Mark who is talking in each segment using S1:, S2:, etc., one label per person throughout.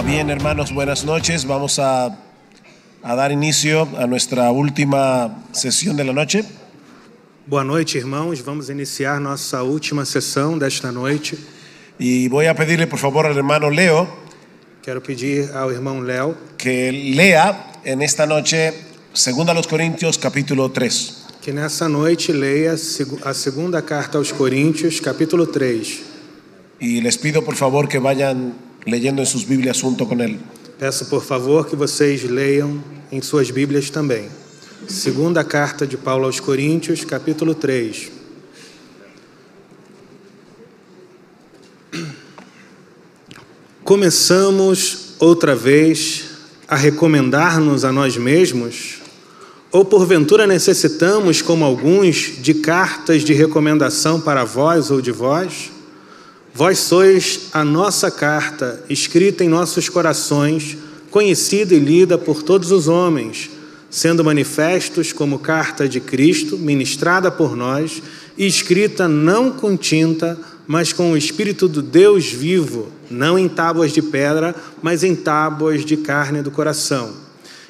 S1: Bien, hermanos, buenas noches. Vamos a dar inicio a nuestra última sesión de la noche.
S2: Boa noite, irmãos. Vamos iniciar nossa última sessão desta noite.
S1: Y voy a pedirle, por favor, al hermano Leo
S2: Quero pedir ao irmão Léo
S1: que lea en esta noche 2 Corintios capítulo 3.
S2: que nessa noite leia a segunda carta aos Coríntios, capítulo 3.
S1: Y les pido, por favor, que vayan leyendo en sus Biblias junto con él.
S2: Peço, por favor, que vocês leiam em suas Bíblias também. Segunda carta de Paulo aos Coríntios, capítulo 3. Começamos outra vez a recomendar-nos a nós mesmos? Ou porventura necessitamos, como alguns, de cartas de recomendação para vós ou de vós? Vós sois a nossa carta, escrita em nossos corações, conhecida e lida por todos os homens, sendo manifestos como carta de Cristo, ministrada por nós, e escrita não com tinta, mas com o Espírito do Deus vivo, não em tábuas de pedra, mas em tábuas de carne do coração.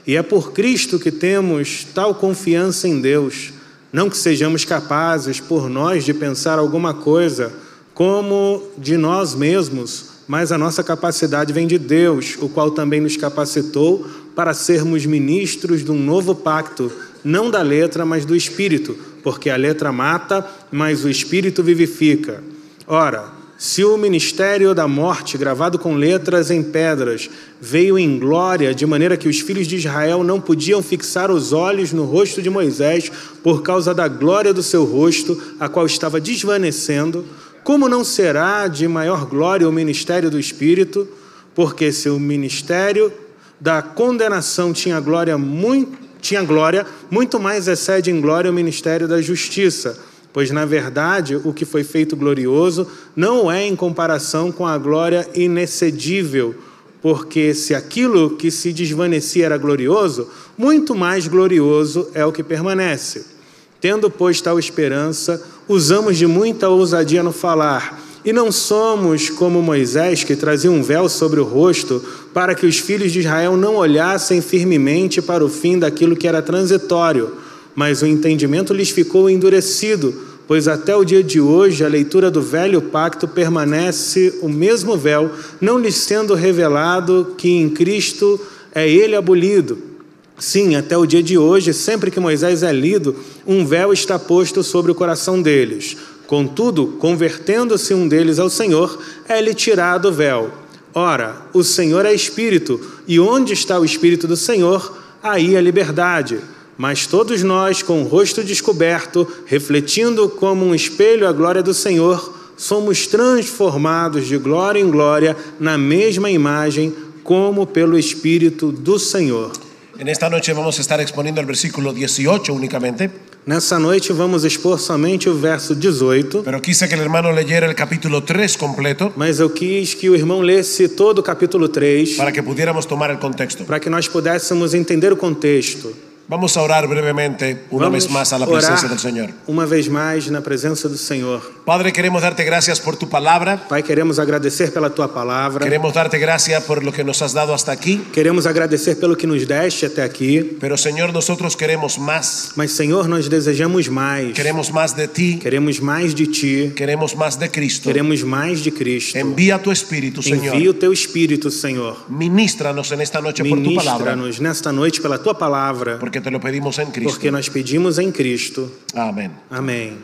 S2: E é por Cristo que temos tal confiança em Deus, não que sejamos capazes por nós de pensar alguma coisa como de nós mesmos, mas a nossa capacidade vem de Deus, o qual também nos capacitou para sermos ministros de um novo pacto, não da letra, mas do Espírito, porque a letra mata, mas o Espírito vivifica. Ora, se o ministério da morte, gravado com letras em pedras, veio em glória, de maneira que os filhos de Israel não podiam fixar os olhos no rosto de Moisés por causa da glória do seu rosto, a qual estava desvanecendo, como não será de maior glória o ministério do Espírito? Porque se o ministério da condenação tinha glória, muito mais excede em glória o ministério da justiça. Pois, na verdade, o que foi feito glorioso não é em comparação com a glória inexcedível, porque se aquilo que se desvanecia era glorioso, muito mais glorioso é o que permanece. Tendo, pois, tal esperança, usamos de muita ousadia no falar, e não somos como Moisés, que trazia um véu sobre o rosto, para que os filhos de Israel não olhassem firmemente para o fim daquilo que era transitório, mas o entendimento lhes ficou endurecido, pois até o dia de hoje a leitura do velho pacto permanece o mesmo véu, não lhes sendo revelado que em Cristo é ele abolido. Sim, até o dia de hoje, sempre que Moisés é lido, um véu está posto sobre o coração deles. Contudo, convertendo-se um deles ao Senhor, é-lhe tirado o véu. Ora, o Senhor é Espírito, e onde está o Espírito do Senhor, aí a liberdade. Mas todos nós, com o rosto descoberto, refletindo como um espelho a glória do Senhor, somos transformados de glória em glória na mesma imagem, como pelo Espírito do Senhor.
S1: En esta noche vamos a estar exponiendo el versículo 18 únicamente.
S2: Nessa noite vamos expor somente o verso 18.
S1: Pero quise que el hermano leyera el capítulo 3 completo.
S2: Mas eu quis que o irmão lesse todo o capítulo 3.
S1: Para que pudiéramos tomar el contexto.
S2: Para que nós pudéssemos entender o contexto.
S1: Vamos a orar brevemente una vez más a la presencia del Señor.
S2: Uma vez mais na presença do Senhor.
S1: Padre, queremos darte gracias por tu palabra.
S2: Pai, queremos agradecer pela tua palavra.
S1: Queremos darte gracias por lo que nos has dado hasta aquí.
S2: Queremos agradecer pelo que nos deste até aqui.
S1: Pero Señor, nosotros queremos más.
S2: Mas Senhor, nós desejamos mais.
S1: Queremos más de ti.
S2: Queremos mais de ti.
S1: Queremos más de Cristo.
S2: Queremos mais de Cristo.
S1: Envía tu Espíritu, Señor.
S2: Envia o teu Espírito, Senhor.
S1: Ministra-nos en esta noche por tu palabra.
S2: Ministra-nos nesta noite pela tua palavra.
S1: Porque te lo pedimos en Cristo.
S2: Porque nós pedimos em Cristo.
S1: Amén.
S2: Amém.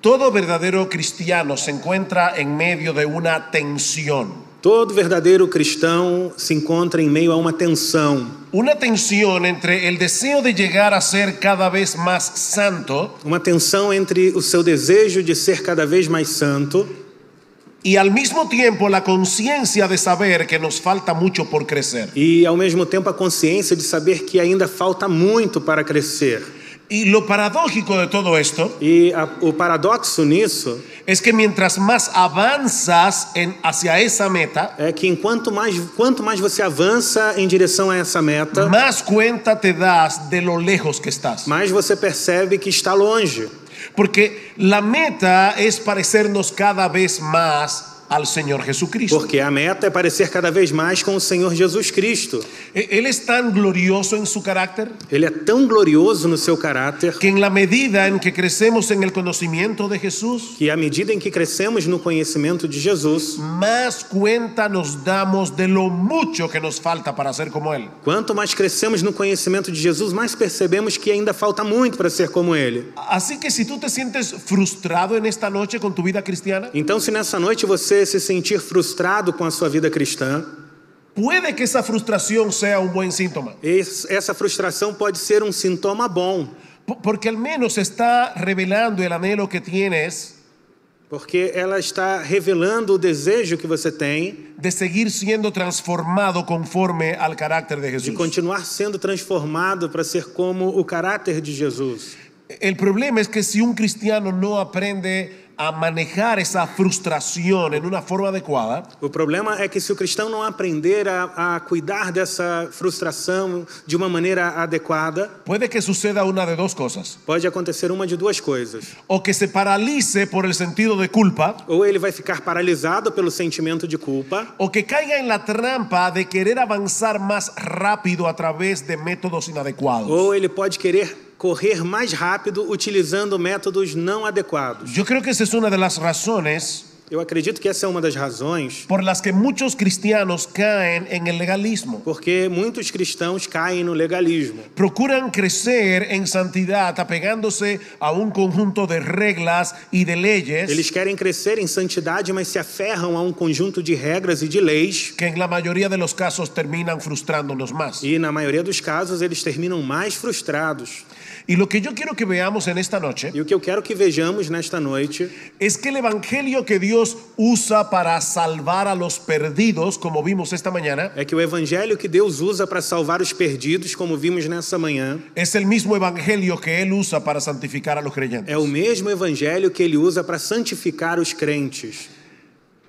S1: Todo verdadero cristiano se encuentra en medio de una tensión.
S2: Todo verdadeiro cristão se encontra em meio a uma tensão.
S1: Una tensión entre el deseo de llegar a ser cada vez más santo.
S2: Uma tensão entre o seu desejo de ser cada vez mais santo.
S1: Y al mismo tiempo la conciencia de saber que nos falta mucho por crecer.
S2: E ao mesmo tempo a consciência de saber que ainda falta muito para crescer.
S1: Y lo paradójico de todo esto
S2: o paradoxo nisso
S1: es que mientras más avanzas hacia esa meta,
S2: é que quanto mais você avança em direção a essa meta,
S1: más cuenta te das de lo lejos que estás.
S2: Mais você percebe que está longe.
S1: Porque la meta es parecernos cada vez más
S3: al Señor Jesucristo.
S2: Porque a meta é parecer cada vez mais com o Senhor Jesus Cristo.
S3: Él es tan glorioso en su carácter
S2: Ele é tão glorioso no seu caráter
S3: que en la medida en que crecemos en el conocimiento de Jesús,
S2: que à medida em que crescemos no conhecimento de Jesus,
S3: más cuenta nos damos de lo mucho que nos falta para ser como Él.
S2: quanto mais crescemos no conhecimento de Jesus, mais percebemos que ainda falta muito para ser como Ele.
S3: Así que si tú te sientes frustrado en esta noche con tu vida cristiana,
S2: Então, se nessa noite você se sentir frustrado com a sua vida cristã,
S3: puede que esa frustración sea un buen síntoma,
S2: essa frustração pode ser um sintoma bom,
S3: porque al menos está revelando el anhelo que tienes
S2: porque ela está revelando o desejo que você tem
S3: de seguir siendo transformado conforme al carácter de
S2: de
S3: Jesús.
S2: continuar sendo transformado para ser como o caráter de Jesus.
S3: El problema es que si un cristiano no aprende a manejar esa frustración en una forma adecuada,
S2: O problema é que se o cristão não aprender a cuidar dessa frustração de uma maneira adequada,
S3: puede que suceda una de dos cosas:
S2: pode acontecer uma de duas coisas.
S3: o que se paralice por el sentido de culpa,
S2: Ou ele vai ficar paralisado pelo sentimento de culpa,
S3: o que caiga en la trampa de querer avanzar más rápido a través de métodos inadecuados.
S2: ou ele pode querer correr mais rápido utilizando métodos não adequados.
S3: Yo creo que esa es una de las razones
S2: Eu acredito que essa é uma das razões
S3: por las que muchos cristianos caen en el legalismo.
S2: porque muitos cristãos caem no legalismo.
S3: Procuran crecer en santidad apegándose a un conjunto de reglas y de leyes
S2: Eles querem crescer em santidade, mas se aferram a um conjunto de regras e de leis,
S3: que en la mayoría de los casos terminan frustrándonos más.
S2: e na maioria dos casos eles terminam mais frustrados.
S3: Y lo que yo quiero que veamos en esta noche
S2: E o que eu quero que vejamos nesta noite
S3: es que el evangelio que Dios usa para salvar a los perdidos, como vimos esta mañana,
S2: é que o evangelho que Deus usa para salvar os perdidos, como vimos nessa manhã,
S3: es el mismo evangelio que Él usa para santificar a los creyentes.
S2: é o mesmo evangelho que ele usa para santificar os crentes.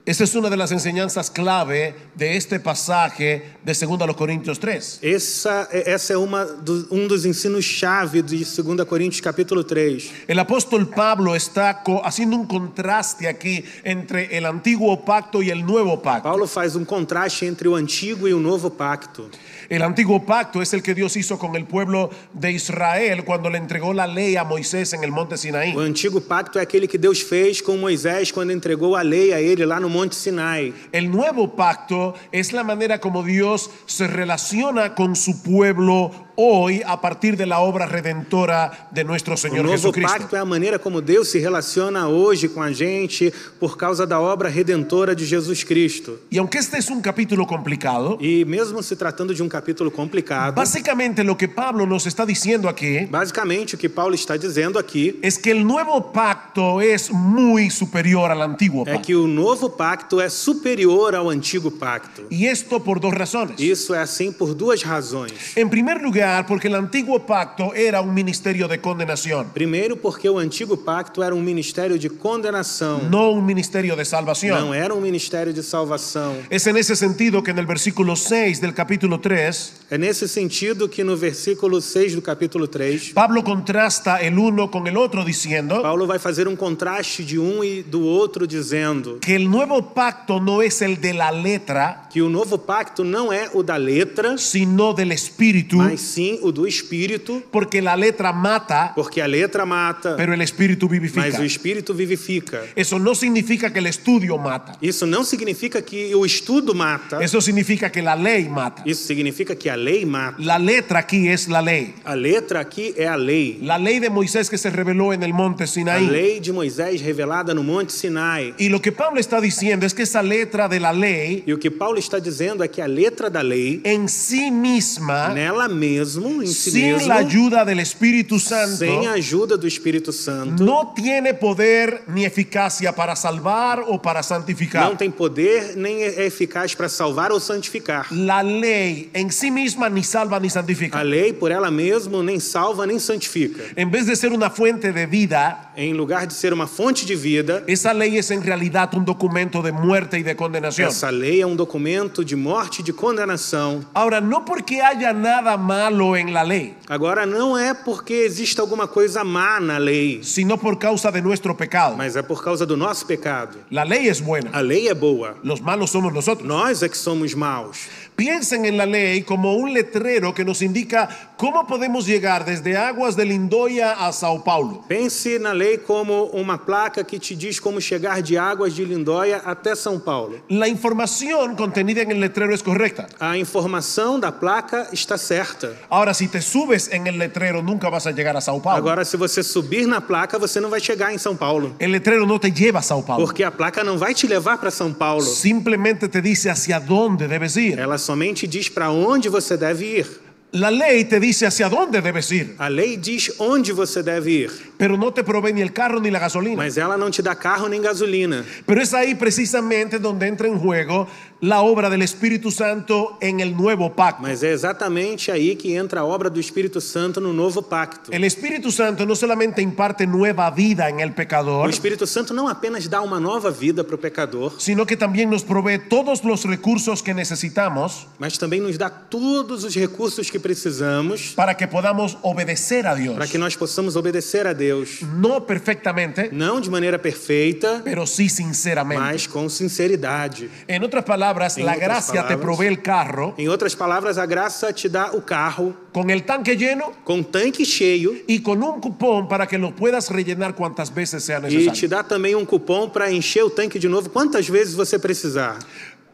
S3: Esa es una de las enseñanzas clave de este pasaje de 2 Corintios 3.
S2: Essa é um dos ensinos-chave de 2 Coríntios capítulo 3.
S3: El apóstol Pablo está haciendo un contraste aquí entre el antiguo pacto y el nuevo pacto.
S2: Paulo faz um contraste entre o antigo e o novo pacto.
S3: El antiguo pacto es el que Dios hizo con el pueblo de Israel cuando le entregó la ley a Moisés en el monte Sinaí.
S2: O antigo pacto é aquele que Deus fez com Moisés quando entregou a lei a ele lá no Monte Sinai.
S3: El nuevo pacto es la manera como Dios se relaciona con su pueblo hoy a partir de la obra redentora de nuestro
S2: O
S3: Señor
S2: novo
S3: Jesucristo.
S2: pacto é a maneira como Deus se relaciona hoje com a gente por causa da obra redentora de Jesus Cristo.
S3: Y aunque este es un capítulo complicado,
S2: E mesmo se tratando de um capítulo complicado,
S3: básicamente lo que Pablo nos está diciendo aquí
S2: basicamente o que Paulo está dizendo aqui
S3: es que el nuevo pacto es muy superior al antiguo
S2: é
S3: pacto.
S2: que o novo pacto é superior ao antigo pacto.
S3: Y esto por dos razones.
S2: Isso é assim por duas razões.
S3: En primer lugar, porque el antiguo pacto era un ministerio de condenación,
S2: Primeiro, porque o antigo pacto era um ministério de condenação,
S3: no un ministerio de salvación.
S2: não era um ministério de salvação.
S3: Es en ese sentido que en el versículo 6 del capítulo 3,
S2: É nesse sentido que no versículo 6 do capítulo 3,
S3: Pablo contrasta el uno con el otro diciendo
S2: Paulo vai fazer um contraste de um e do outro, dizendo
S3: que el nuevo pacto no es el de la letra,
S2: que o novo pacto não é o da letra,
S3: sino del espíritu,
S2: mas sim o do espírito,
S3: porque la letra mata,
S2: porque a letra mata,
S3: pero el espíritu
S2: mas
S3: vivifica.
S2: o espírito vivifica.
S3: Eso no significa que el estudio mata.
S2: Isso não significa que o estudo mata,
S3: Eso significa que la ley mata.
S2: isso significa que a lei mata.
S3: La letra aquí es la ley.
S2: A letra aqui é a lei.
S3: La ley de Moisés que se reveló en el monte
S2: A
S3: Sinaí.
S2: lei de Moisés revelada no Monte Sinai.
S3: Y lo que Pablo está diciendo es que esa letra de la ley
S2: E o que Paulo está dizendo é que a letra da lei,
S3: en sí misma,
S2: nela mesmo, em si
S3: sin
S2: mesmo,
S3: la ayuda del Espíritu Santo,
S2: sem a ajuda do Espírito Santo,
S3: no tiene poder ni eficacia para salvar o para santificar.
S2: não tem poder nem é eficaz para salvar ou santificar.
S3: La ley en sí misma misma ni salva ni santifica.
S2: A lei, por ela mesma, nem salva nem santifica.
S3: En vez de ser una fuente de vida,
S2: Em lugar de ser uma fonte de vida,
S3: esa ley es en realidad un documento de muerte y de condenación.
S2: essa lei é um documento de morte e de condenação.
S3: Ahora, no porque haya nada malo en la ley,
S2: Agora, não é porque existe alguma coisa má na lei,
S3: sino por causa de nuestro pecado.
S2: mas é por causa do nosso pecado.
S3: La ley es buena,
S2: A lei é boa.
S3: los malos somos nosotros.
S2: Nós é que somos maus.
S3: Piensen en la ley como un letrero que nos indica cómo podemos llegar desde Aguas de Lindóia a Sao Paulo.
S2: Pense na lei como uma placa que te diz como chegar de Águas de Lindóia até São Paulo.
S3: La información contenida en el letrero es correcta.
S2: A informação da placa está certa.
S3: Ahora, si te subes en el letrero, nunca vas a llegar a Sao Paulo.
S2: Agora, se você subir na placa, você não vai chegar em São Paulo,
S3: El letrero no te lleva a Sao Paulo.
S2: porque a placa não vai te levar para São Paulo.
S3: Simplemente te dice hacia dónde debes ir.
S2: Ela somente diz para onde você deve ir.
S3: La ley te dice hacia dónde debes ir,
S2: A lei diz onde você deve ir,
S3: pero no te provee ni el carro ni la gasolina.
S2: mas ela não te dá carro nem gasolina.
S3: Pero es ahí precisamente donde entra en juego la obra del Espíritu Santo en el nuevo pacto.
S2: Mas é exatamente aí que entra a obra do Espírito Santo no novo pacto.
S3: El Espíritu Santo no solamente imparte nueva vida en el
S2: O
S3: pecador,
S2: Espírito Santo não apenas dá uma nova vida para o pecador,
S3: sino que también nos provee todos los recursos que necesitamos
S2: mas também nos dá todos os recursos que precisamos
S3: para que podamos obedecer a Dios.
S2: para que nós possamos obedecer a Deus.
S3: No perfectamente,
S2: Não de maneira perfeita,
S3: pero sí sinceramente.
S2: mas com sinceridade.
S3: En otras palabras,
S2: En
S3: la
S2: otras
S3: gracia te
S2: palabras,
S3: provee el carro
S2: Em outras palavras, a graça te dá o carro
S3: con el tanque lleno
S2: com tanque cheio
S3: y con un cupón para que lo puedas rellenar cuantas veces sea
S2: e te
S3: necesario.
S2: dá também um cupom para encher o tanque de novo quantas vezes você precisar.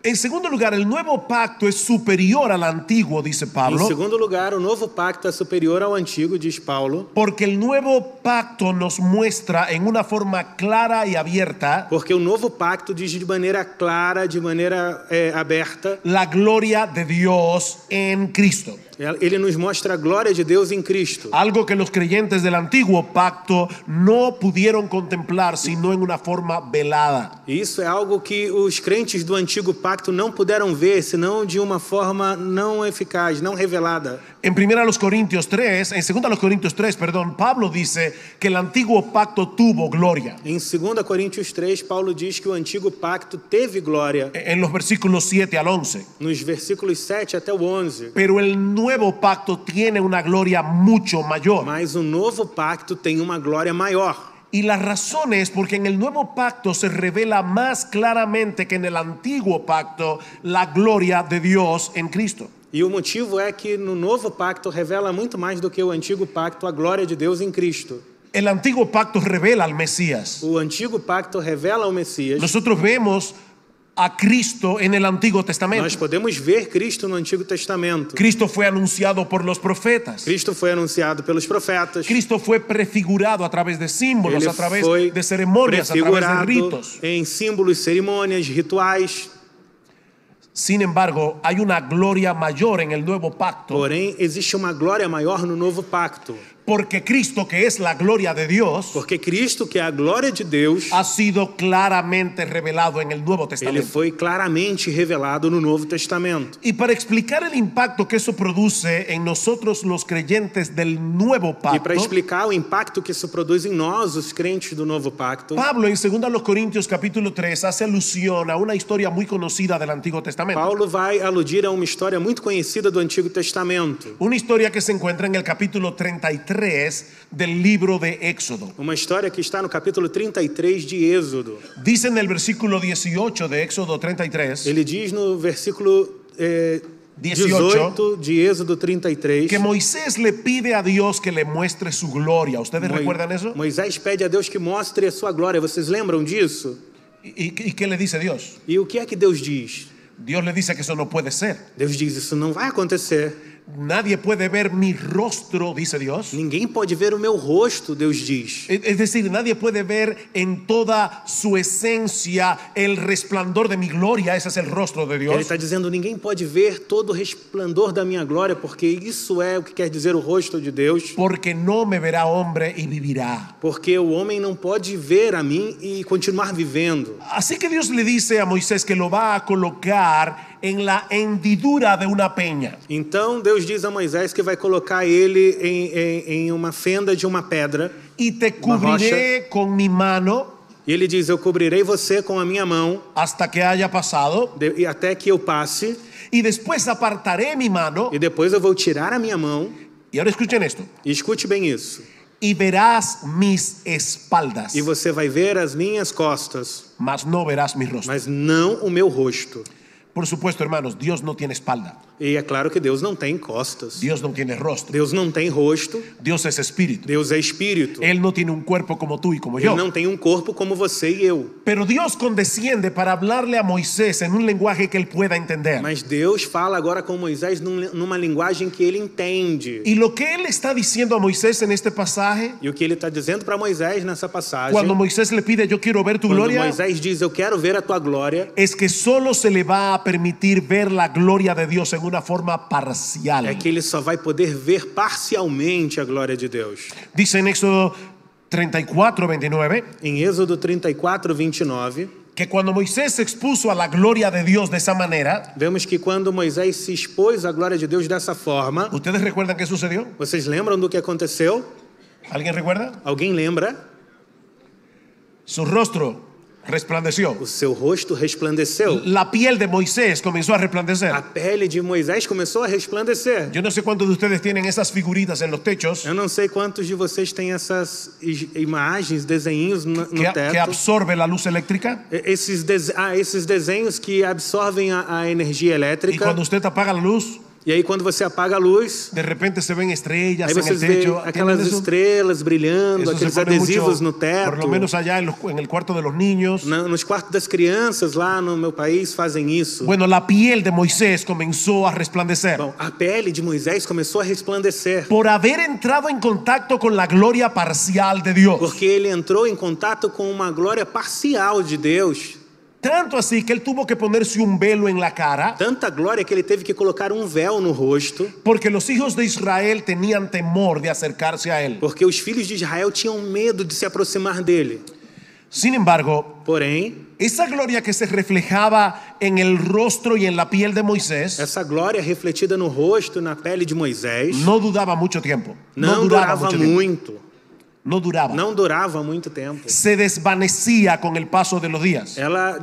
S3: En segundo lugar, el nuevo pacto es superior al antiguo, dice
S2: Em
S3: Pablo,
S2: segundo lugar, o novo pacto é superior ao antigo, diz Paulo,
S3: porque el nuevo pacto nos muestra en una forma clara y abierta
S2: porque o novo pacto diz de maneira clara, de maneira aberta,
S3: la gloria de Dios en Cristo.
S2: ele nos mostra a glória de Deus em Cristo.
S3: Algo que los creyentes del antiguo pacto no pudieron contemplar sino en una forma velada.
S2: E isso é algo que os crentes do antigo pacto não puderam ver, senão de uma forma não eficaz, não revelada.
S3: En 2 Corintios 3, perdón, Pablo dice que el antiguo pacto tuvo gloria.
S2: Em 2 Coríntios 3, Paulo diz que o antigo pacto teve glória,
S3: En los versículos 7 al 11.
S2: nos versículos 7 até o 11.
S3: Pero el nuevo pacto tiene una gloria mucho mayor.
S2: Mas o novo pacto tem uma glória maior.
S3: Y la razón es porque en el nuevo pacto se revela más claramente que en el antiguo pacto la gloria de Dios en Cristo.
S2: E o motivo é que no novo pacto revela muito mais do que o antigo pacto a glória de Deus em Cristo.
S3: El antiguo pacto revela al Mesías.
S2: O antigo pacto revela o Messias.
S3: Nosotros vemos a Cristo en el Antiguo
S2: Nós
S3: Testamento.
S2: podemos ver Cristo no Antigo Testamento.
S3: Cristo fue anunciado por los profetas.
S2: Cristo foi anunciado pelos profetas.
S3: Cristo fue prefigurado a través de símbolos,
S2: Ele
S3: a través
S2: foi
S3: de ceremonias, a través de
S2: prefigurado
S3: ritos.
S2: em símbolos, cerimônias, rituais.
S3: Sin embargo, hay una gloria mayor en el nuevo pacto,
S2: Porém, existe uma glória maior no novo pacto.
S3: porque Cristo, que es la gloria de Dios,
S2: Porque Cristo, que é a glória de Deus,
S3: ha sido claramente revelado en el Nuevo
S2: ele
S3: Testamento.
S2: foi claramente revelado no Novo Testamento.
S3: Y para explicar el impacto que eso produce en nosotros los creyentes del nuevo
S2: E para
S3: pacto,
S2: explicar o impacto que isso produz em nós, os crentes do novo pacto,
S3: Pablo en 2 Corintios capítulo 3 hace alusión a una historia muy conocida del Antiguo Testamento.
S2: Paulo vai aludir a uma história muito conhecida do Antigo Testamento.
S3: Una historia que se encuentra en el capítulo 33 del libro de Éxodo.
S2: Uma história que está no capítulo 33 de Êxodo.
S3: Dice en el versículo 18 de Éxodo 33
S2: Ele diz no versículo 18 de Êxodo 33
S3: que Moisés le pide a Dios que le muestre su gloria. ¿Ustedes recuerdan eso?
S2: Moisés pede a Deus que mostre a sua glória. Vocês lembram disso?
S3: ¿Y qué le dice Dios?
S2: E o que é que Deus diz?
S3: Dios le dice que eso no puede ser.
S2: Deus diz: isso não vai acontecer.
S3: Nadie puede ver mi rostro, dice Dios.
S2: Ninguém pode ver o meu rosto, Deus diz.
S3: Es decir, nadie puede ver en toda su esencia el resplandor de mi gloria. Ese es el rostro de
S2: Ele
S3: Dios.
S2: está dizendo: ninguém pode ver todo o resplandor da minha glória, porque isso é o que quer dizer o rosto de Deus.
S3: Porque no me verá hombre y vivirá.
S2: Porque o homem não pode ver a mim e continuar vivendo.
S3: Así que Dios le dice a Moisés que lo va a colocar en la hendidura de una peña.
S2: Então Deus diz a Moisés que vai colocar ele em uma fenda de uma pedra.
S3: Y te cubriré con mi mano
S2: E ele diz: eu cobrirei você com a minha mão
S3: hasta que haya pasado.
S2: e até que eu passe.
S3: Y después apartaré mi mano.
S2: E depois eu vou tirar a minha mão.
S3: Y ahora escuchen esto.
S2: E escute bem isso.
S3: Y verás mis espaldas,
S2: E você vai ver as minhas costas,
S3: mas no verás mi rostro.
S2: mas não o meu rosto.
S3: Por supuesto, hermanos, Dios no tiene espalda.
S2: E é claro que Deus não tem costas.
S3: Dios no tiene rostro.
S2: Deus não tem rosto.
S3: Dios es espíritu.
S2: Deus é espírito.
S3: Él no tiene un cuerpo como tú y como
S2: Ele
S3: yo.
S2: não tem um corpo como você e eu.
S3: Pero Dios condesciende para hablarle a Moisés en un lenguaje que él pueda entender.
S2: Mas Deus fala agora com Moisés numa linguagem que ele entende.
S3: Y lo que él está diciendo a Moisés en este pasaje,
S2: E o que ele está dizendo para Moisés nessa passagem,
S3: cuando Moisés le pide, yo quiero ver tu
S2: quando
S3: gloria,
S2: Moisés diz: eu quero ver a tua glória,
S3: es que solo se le va a permitir ver la gloria de Dios en una forma parcial.
S2: é que ele só vai poder ver parcialmente a glória de Deus.
S3: Dice en Éxodo 34:29
S2: Em Êxodo 34, 29,
S3: que cuando Moisés se expuso a la gloria de Dios de esa manera,
S2: vemos que quando Moisés se expôs à glória de Deus dessa forma,
S3: ¿ustedes recuerdan qué sucedió?
S2: vocês lembram do que aconteceu?
S3: ¿Alguien recuerda?
S2: Alguém lembra?
S3: Su rostro resplandeció.
S2: O seu rosto resplandeceu.
S3: La piel de Moisés comenzó a resplandecer.
S2: A pele de Moisés começou a resplandecer.
S3: Yo no sé cuántos de ustedes tienen esas figuritas en los techos
S2: Eu não sei quantos de vocês têm essas imagens, desenhos no
S3: que
S2: teto.
S3: absorbe la luz eléctrica.
S2: Esses desenhos que absorvem a energia
S3: Y
S2: elétrica.
S3: cuando usted apaga la luz,
S2: E aí quando você apaga a luz,
S3: de repente se ven estrellas
S2: aí
S3: en el
S2: vocês vê
S3: techo.
S2: aquelas
S3: ¿Entienden eso?
S2: estrelas brilhando,
S3: Eso se
S2: aqueles
S3: pone
S2: adesivos
S3: mucho,
S2: no teto.
S3: por lo menos allá en el cuarto de los niños.
S2: Nos quartos das crianças lá no meu país fazem isso.
S3: Bueno, la piel de Moisés comenzó a resplandecer
S2: Bom, a pele de Moisés começou a resplandecer.
S3: por haber entrado en contacto con la gloria parcial de Dios.
S2: Porque ele entrou em contato com uma glória parcial de Deus.
S3: Tanto así que él tuvo que ponerse un velo en la cara,
S2: Tanta glória que ele teve que colocar um véu no rosto.
S3: porque los hijos de Israel tenían temor de acercarse a él.
S2: Porque os filhos de Israel tinham medo de se aproximar dele.
S3: Sin embargo,
S2: Porém,
S3: esa gloria que se reflejaba en el rostro y en la piel de Moisés
S2: essa glória refletida no rosto e na pele de Moisés
S3: no dudaba mucho tiempo.
S2: não durava
S3: tiempo.
S2: muito.
S3: No duraba.
S2: Não durava muito tempo.
S3: Se desvanecía con el paso de los días.
S2: Ela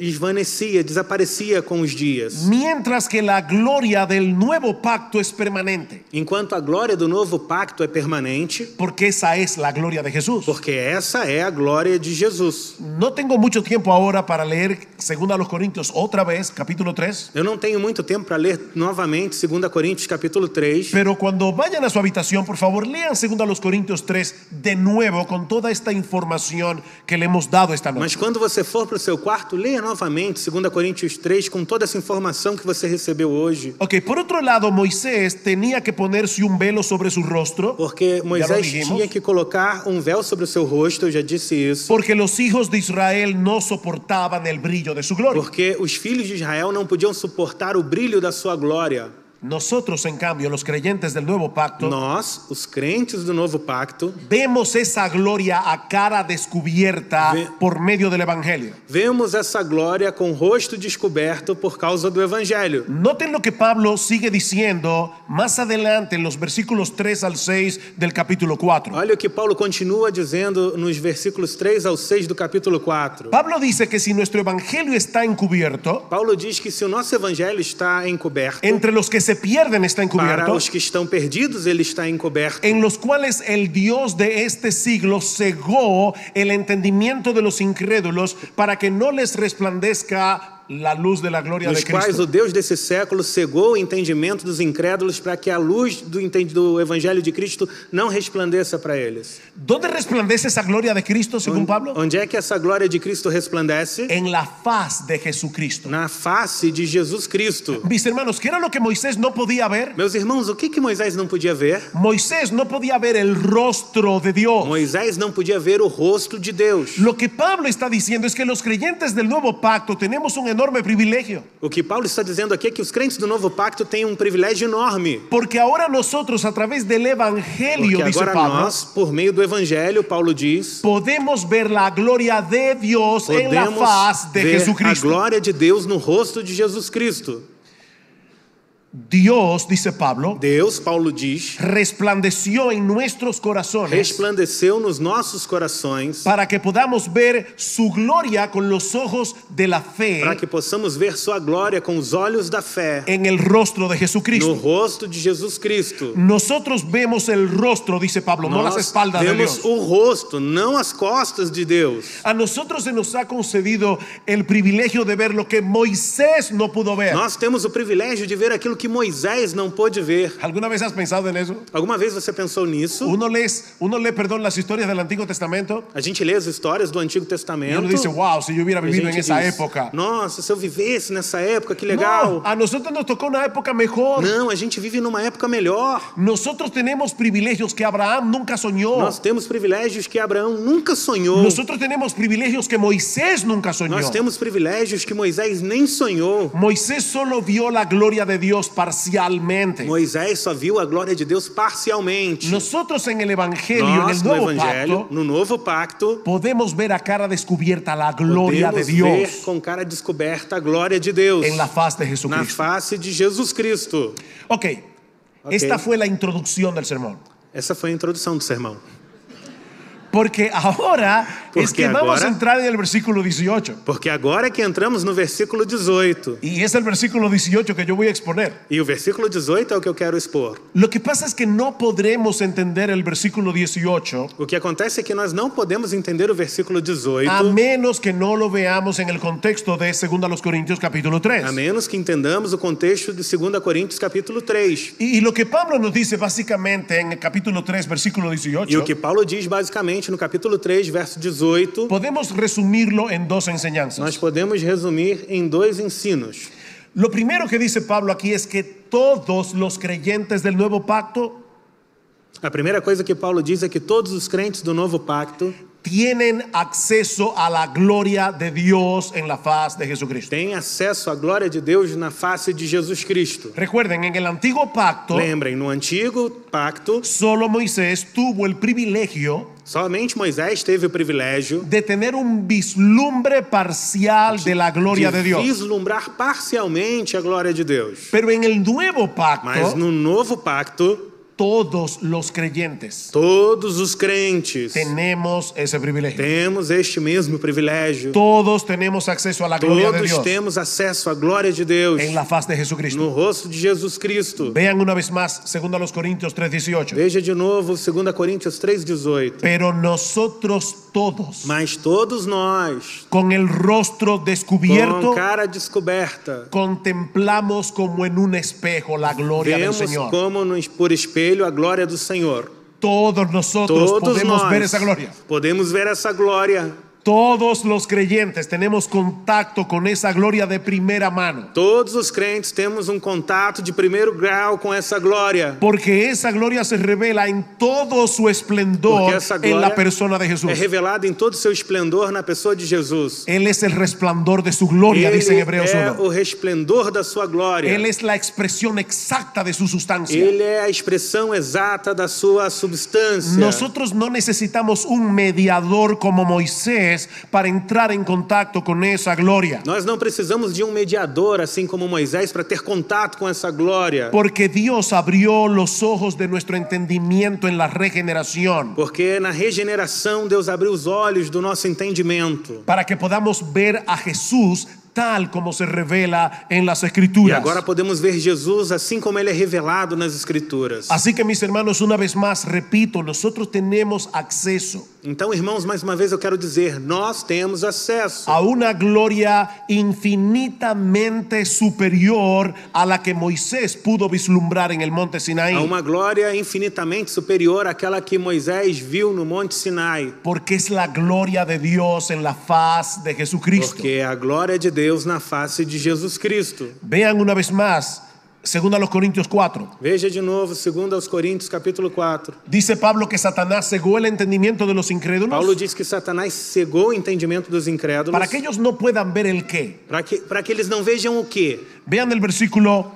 S2: desvanecia, desaparecia com os dias.
S3: Mientras que la gloria del nuevo pacto es permanente.
S2: Enquanto a glória do novo pacto é permanente,
S3: Porque esa es la gloria de Jesús.
S2: porque essa é a glória de Jesus.
S3: No tengo mucho tiempo ahora para leer 2 Corintios otra vez, capítulo 3.
S2: Eu não tenho muito tempo para ler novamente 2 Coríntios capítulo 3.
S3: Pero cuando vayan a su habitación, por favor, lean 2 Corintios 3 de nuevo con toda esta información que le hemos dado esta noche.
S2: Mas quando você for para o seu quarto, leia novamente 2 Coríntios 3 com toda essa informação que você recebeu hoje.
S3: Ok, por otro lado, Moisés tenía que ponerse un velo sobre su rostro,
S2: Porque Moisés
S3: dijimos.
S2: tinha que colocar um véu sobre o seu rosto, eu já disse isso.
S3: porque los hijos de Israel no soportaban el brillo de su gloria.
S2: Porque os filhos de Israel não podiam suportar o brilho da sua glória.
S3: Nosotros, en cambio, los creyentes del nuevo pacto,
S2: Nós, os crentes do novo pacto,
S3: vemos esa gloria a cara descubierta por medio del Evangelio.
S2: vemos essa glória com o rosto descoberto por causa do Evangelho.
S3: Noten lo que Pablo sigue diciendo más adelante en los versículos 3 al 6 del capítulo 4.
S2: Olha o que Paulo continua dizendo nos versículos 3 ao 6 do capítulo 4.
S3: Pablo dice que si nuestro evangelio está encubierto,
S2: Paulo diz que se o nosso evangelho está encoberto,
S3: entre los que se pierden está
S2: para
S3: encubierto,
S2: os que estão perdidos ele está encoberto,
S3: en los cuales el Dios de este siglo cegó el entendimiento de los incrédulos para que no les resplandezca la luz de la gloria
S2: nos
S3: de
S2: quais
S3: Cristo.
S2: o Deus desse século cegou o entendimento dos incrédulos para que a luz do evangelho de Cristo não resplandeça para eles.
S3: ¿Dónde resplandece esa gloria de Cristo según Pablo?
S2: Onde é que essa glória de Cristo resplandece?
S3: En la faz de Jesucristo.
S2: Na face de Jesus Cristo.
S3: Mis hermanos, ¿qué era lo que Moisés no podía ver?
S2: Meus irmãos, o que Moisés não podia ver?
S3: Moisés no podía ver el rostro de Dios.
S2: Moisés não podia ver o rosto de Deus.
S3: Lo que Pablo está diciendo es que los creyentes del nuevo pacto tenemos un enorme privilegio.
S2: O que Paulo está dizendo aqui é que os crentes do novo pacto têm um privilégio enorme.
S3: Porque ahora nosotros a través del Evangelio,
S2: Porque
S3: dice
S2: agora
S3: Pablo,
S2: nós, por meio do Evangelho, Paulo diz,
S3: podemos ver la gloria de Dios en la
S2: podemos
S3: faz de
S2: ver a
S3: Jesucristo.
S2: glória de Deus no rosto de Jesus Cristo.
S3: Dios, dice Pablo,
S2: Deus, Paulo diz,
S3: resplandeció en nuestros corazones
S2: resplandeceu nos nossos corações
S3: para que podamos ver su gloria con los ojos de la fe
S2: para que possamos ver sua glória com os olhos da fé
S3: en el rostro de
S2: no
S3: Jesucristo.
S2: rosto de Jesus Cristo.
S3: Nosotros vemos el rostro, dice Pablo, no las
S2: Nós
S3: espaldas de
S2: vemos
S3: Dios.
S2: o rosto, não as costas de Deus.
S3: A nosotros se nos ha concedido el privilegio de ver lo que Moisés no pudo ver.
S2: Nós temos o privilégio de ver aquilo que Moisés não pôde ver.
S3: ¿Alguna vez has pensado en eso?
S2: Alguma vez você pensou nisso?
S3: Uno lee, perdón, las historias del Antiguo Testamento
S2: A gente lê as histórias do Antigo
S3: y
S2: Testamento.
S3: uno dice, wow, si yo hubiera
S2: e a
S3: vivido en
S2: gente
S3: esa
S2: diz,
S3: época.
S2: nossa, se eu vivesse nessa época, que legal.
S3: No, a nosotros nos tocó una época mejor.
S2: Não, a gente vive numa época melhor.
S3: Nosotros tenemos privilegios que Abraham nunca soñó.
S2: Nós temos privilégios que Abraão nunca sonhou.
S3: Nosotros tenemos privilegios que Moisés nunca soñó.
S2: Nós temos privilégios que Moisés nem sonhou.
S3: Moisés solo vio la gloria de Dios parcialmente.
S2: Moisés só viu a glória de Deus parcialmente.
S3: Nosotros en el Evangelio,
S2: Nós,
S3: en
S2: no
S3: el Nuevo
S2: Evangelho,
S3: Pacto,
S2: no Novo Pacto,
S3: podemos ver a cara descubierta la gloria de
S2: podemos ver
S3: Dios
S2: com cara descoberta a glória de Deus
S3: en la faz de
S2: na
S3: Jesucristo.
S2: face de Jesus Cristo.
S3: Ok, esta fue la introducción del sermón.
S2: Essa foi a introdução do sermão.
S3: Porque ahora es
S2: Porque
S3: que vamos a
S2: agora-
S3: entrar en el versículo 18.
S2: Porque agora é que entramos no versículo 18.
S3: Y es el versículo 18 que yo voy a exponer.
S2: E o versículo 18 é o que eu quero expor.
S3: Lo que pasa es que no podremos entender el versículo 18
S2: O que acontece é que nós não podemos entender o versículo 18
S3: a menos que no lo veamos en el contexto de 2 Corintios capítulo 3.
S2: a menos que entendamos o contexto de 2 Coríntios capítulo 3.
S3: Y lo que Pablo nos dice básicamente en el capítulo 3, versículo
S2: E
S3: 18,
S2: o que Paulo diz basicamente no capítulo 3, verso 18,
S3: podemos resumirlo en dos enseñanzas.
S2: nós podemos resumir em dois ensinos.
S3: Lo primero que dice Pablo aquí es que todos los creyentes del nuevo pacto
S2: A primeira coisa que Paulo diz é que todos os crentes do novo pacto
S3: tienen acceso a la gloria de Dios en la faz de Jesucristo.
S2: têm acesso à glória de Deus na face de Jesus Cristo.
S3: Recuerden, en el antiguo pacto,
S2: Lembrem, no antigo pacto,
S3: solo Moisés tuvo el privilegio
S2: somente Moisés teve o privilégio
S3: de tener un vislumbre parcial de la gloria de Dios.
S2: vislumbrar parcialmente a glória de Deus.
S3: Pero en el nuevo
S2: Mas
S3: pacto,
S2: no novo pacto,
S3: todos los creyentes
S2: todos os crentes
S3: tenemos ese privilegio.
S2: temos este mesmo privilégio.
S3: Todos tenemos acceso a la gloria de
S2: Todos
S3: Dios
S2: temos acesso à glória de Deus
S3: en la faz de Jesucristo.
S2: no rosto de Jesus Cristo.
S3: Vean una vez más 2 Corintios 3:18.
S2: Veja de novo 2 Coríntios 3,18.
S3: Pero nosotros todos,
S2: Mas todos nós,
S3: con el rostro descubierto,
S2: com cara descoberta,
S3: contemplamos como en un espejo la gloria del
S2: vemos
S3: Señor.
S2: como por espelho a glória do Senhor.
S3: Todos nosotros
S2: Todos
S3: podemos
S2: nós
S3: ver esa gloria.
S2: podemos ver essa glória.
S3: Todos los creyentes tenemos contacto con esa gloria de primera mano.
S2: Todos os crentes temos um contato de primeiro grau com essa glória.
S3: Porque esa gloria se revela en todo su esplendor
S2: Porque essa
S3: en la
S2: glória
S3: persona de Jesús.
S2: é revelada em todo o seu esplendor na pessoa de Jesus.
S3: Él es el resplandor de su gloria,
S2: Ele
S3: dice en Hebreos
S2: é
S3: 1.
S2: o resplendor da sua glória.
S3: Él es la expresión exacta de su sustancia.
S2: Ele é a expressão exata da sua substância.
S3: Nosotros no necesitamos un mediador como Moisés para entrar en contacto con esa gloria.
S2: Nós não precisamos de um mediador, assim como Moisés, para ter contato com essa glória.
S3: Porque Dios abrió los ojos de nuestro entendimiento en la regeneración.
S2: Porque na regeneração Deus abriu os olhos do nosso entendimento.
S3: Para que podamos ver a Jesús tal como se revela en las
S2: E
S3: Escrituras.
S2: agora podemos ver Jesus assim como ele é revelado nas Escrituras.
S3: Así que mis hermanos, una vez más, repito, nosotros tenemos acceso
S2: Então, irmãos, mais uma vez eu quero dizer, nós temos acesso
S3: a una gloria infinitamente superior a la que Moisés pudo vislumbrar en el monte Sinaí.
S2: a uma glória infinitamente superior àquela que Moisés viu no Monte Sinai.
S3: Porque es la gloria de Dios en la faz de Jesucristo.
S2: Porque é a glória de Deus na face de Jesus Cristo.
S3: Vean una vez más Segunda a los Corintios 4.
S2: Veja de novo, 2 aos Coríntios, capítulo 4.
S3: Dice Pablo que Satanás cegó el entendimiento de los incrédulos
S2: Paulo diz que Satanás cegou o entendimento dos incrédulos
S3: para que ellos no puedan ver el qué.
S2: para que eles não vejam o quê?
S3: Vean el versículo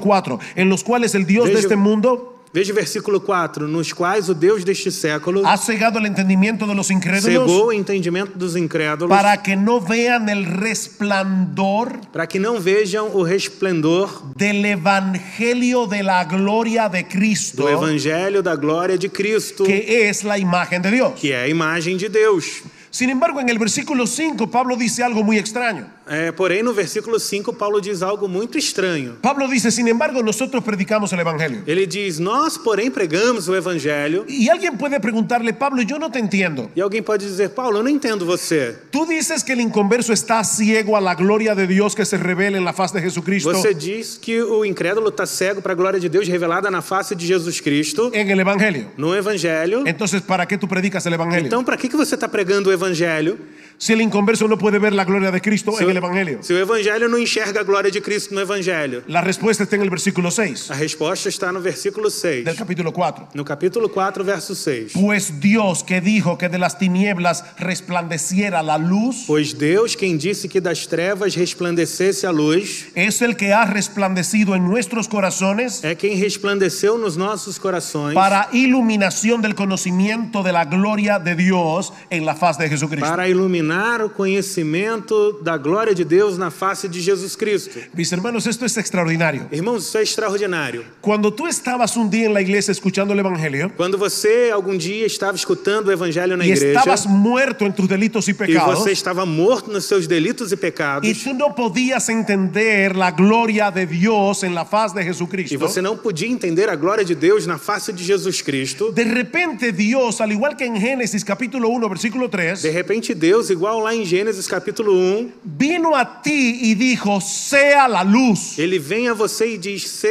S3: 4, en los cuales el Dios de
S2: Veja-
S3: este mundo
S2: Veja o versículo 4, nos quais o Deus deste século
S3: ha cegado el entendimiento de los incrédulos
S2: cegou o entendimento dos incrédulos
S3: para que no vean el resplandor
S2: para que não vejam o resplendor
S3: del evangelio de la gloria de Cristo,
S2: do evangelho da glória de Cristo,
S3: que es la imagen de Dios.
S2: que é a imagem de Deus.
S3: Sin embargo, en el versículo 5, Pablo dice algo muy extraño.
S2: Porém, no versículo 5, Paulo diz algo muito estranho.
S3: Pablo dice, sin embargo, nosotros predicamos el evangelio.
S2: Ele diz, nós, porém, pregamos o evangelho.
S3: Y alguien puede preguntarle, Pablo, yo no te entiendo.
S2: E alguém pode dizer, Paulo, eu não entendo você.
S3: Tú dices que el inconverso está ciego a la gloria de Dios que se revela en la faz de Jesucristo
S2: Você diz que o incrédulo está cego para a glória de Deus revelada na face de Jesus Cristo,
S3: en el evangelio.
S2: no evangelho.
S3: Entonces, ¿para qué tú predicas el evangelio?
S2: Então, para que você está pregando o evangelho?
S3: Si el inconverso no puede ver la gloria de Cristo
S2: Se
S3: en
S2: o-
S3: el evangelio.
S2: Se o evangelho não enxerga a glória de Cristo no evangelho.
S3: La respuesta está en el versículo 6
S2: A resposta está no versículo 6.
S3: del capítulo 4.
S2: No capítulo 4, verso 6.
S3: Pues Dios que dijo que de las tinieblas resplandeciera la luz,
S2: Pois Deus, quem disse que das trevas resplandecesse a luz,
S3: es el que ha resplandecido en nuestros corazones
S2: é quem resplandeceu nos nossos corações
S3: para iluminación del conocimiento de la gloria de Dios en la faz de Jesucristo.
S2: para iluminar o conhecimento da glória de Deus na face de Jesus Cristo.
S3: Mis hermanos, esto es extraordinario.
S2: Irmãos, isso é extraordinário.
S3: Cuando tú estabas un día en la iglesia escuchando el evangelio
S2: Quando você algum dia estava escutando o evangelho na
S3: y
S2: igreja
S3: estabas muerto en tus delitos y
S2: e
S3: pecados,
S2: você estava morto nos seus delitos e pecados
S3: y tú no podías entender la gloria de Dios en la faz de
S2: e
S3: Jesucristo,
S2: você não podia entender a glória de Deus na face de Jesus Cristo,
S3: de repente Dios, al igual que en Génesis capítulo 1 versículo 3,
S2: de repente Deus, igual lá em Gênesis capítulo 1,
S3: vino a ti y dijo, sea la luz.
S2: ele vem a você e diz,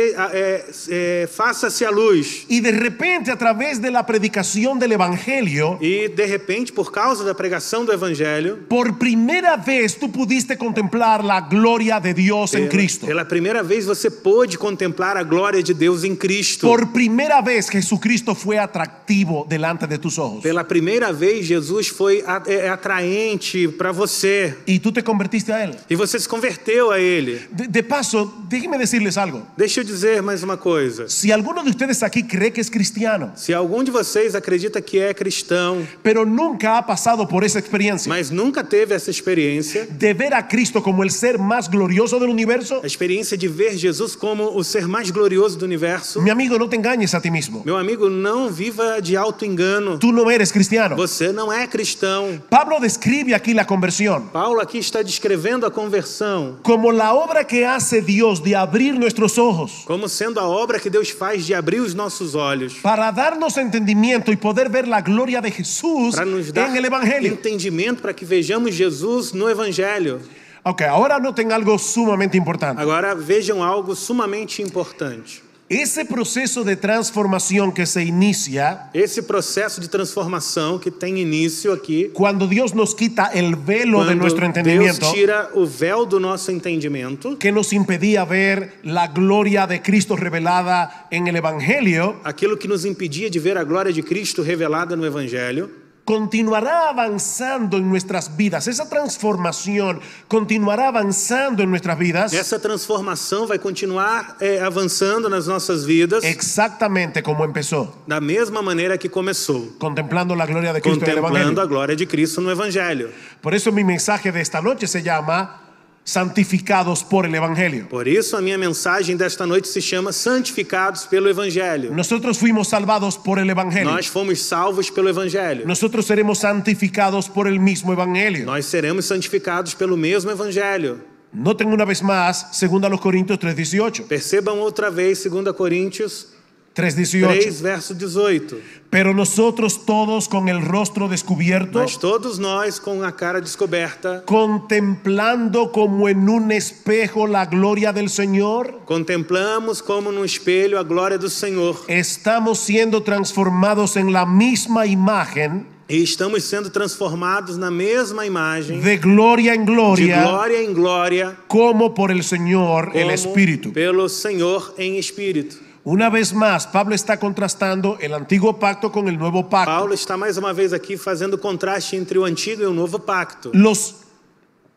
S2: faça-se a luz.
S3: Y de repente a través de la predicación del evangelio,
S2: E de repente, por causa da pregação do evangelho,
S3: por primera vez tú pudiste contemplar la gloria de Dios en Cristo.
S2: pela primeira vez você pôde contemplar a glória de Deus em Cristo.
S3: Por primera vez Jesucristo fue atractivo delante de tus ojos.
S2: Pela primeira vez Jesus foi atraente para você
S3: Y tú te convertiste a Él.
S2: e você se converteu a Ele.
S3: De paso, déjenme decirles algo.
S2: Deixa eu dizer mais uma coisa.
S3: Si alguno de ustedes aquí cree que es cristiano,
S2: Se algum de vocês acredita que é cristão,
S3: pero nunca ha pasado por esa experiencia
S2: mas nunca teve essa experiência,
S3: de ver a Cristo como el ser más glorioso del universo,
S2: a experiência de ver Jesus como o ser mais glorioso do universo,
S3: mi amigo, no te engañes a ti mismo.
S2: meu amigo, não viva de auto-engano.
S3: Tú no eres cristiano.
S2: Você não é cristão.
S3: Pablo describe aquí la conversión
S2: Paulo aqui está descrevendo a conversão
S3: como la obra que hace Dios de abrir nuestros ojos
S2: como sendo a obra que Deus faz de abrir os nossos olhos
S3: para darnos entendimiento y poder ver la gloria de Jesús
S2: para nos dar
S3: en el Evangelio.
S2: entendimento para que vejamos Jesus no Evangelho.
S3: Ok, ahora noten algo sumamente importante.
S2: Agora vejam algo sumamente importante.
S3: Ese proceso de transformación que se inicia
S2: Esse processo de transformação que tem início aqui,
S3: cuando Dios nos quita el velo de
S2: quando
S3: nuestro
S2: Deus
S3: entendimiento
S2: tira o véu do nosso entendimento,
S3: que nos impedía ver la gloria de Cristo revelada en el Evangelio,
S2: aquilo que nos impedia de ver a glória de Cristo revelada no Evangelho,
S3: continuará avanzando en nuestras vidas. Esa transformación continuará avanzando en nuestras vidas
S2: essa transformação vai continuar avançando nas nossas vidas
S3: exactamente como empezó,
S2: da mesma maneira que começou,
S3: contemplando la gloria de Cristo en el
S2: contemplando
S3: Evangelio.
S2: a glória de Cristo no Evangelho.
S3: Por eso mi mensaje de esta noche se llama santificados por el Evangelio.
S2: Por isso a minha mensagem desta noite se chama Santificados pelo Evangelho.
S3: Nosotros fuimos salvados por el Evangelio.
S2: Nós fomos salvos pelo Evangelho.
S3: Nosotros seremos santificados por el mismo Evangelio.
S2: Nós seremos santificados pelo mesmo Evangelho.
S3: Noten una vez más, 2 Corintios 3:18.
S2: Percebam outra vez 2 Coríntios
S3: 3:18.
S2: 3, verso 18.
S3: Pero nosotros todos con el rostro descubierto,
S2: Mas todos nós com a cara descoberta,
S3: contemplando como en un espejo la gloria del Señor,
S2: contemplamos como num espelho a glória do Senhor.
S3: estamos siendo transformados en la misma imagen
S2: E estamos sendo transformados na mesma imagem,
S3: de gloria en
S2: de
S3: gloria,
S2: glória em glória,
S3: como por el Señor, el
S2: como
S3: Espíritu.
S2: pelo Senhor em espírito.
S3: Una vez más, Pablo está contrastando el antiguo pacto con el nuevo pacto.
S2: Paulo está mais uma vez aqui fazendo contraste entre o antigo e o novo pacto.
S3: Los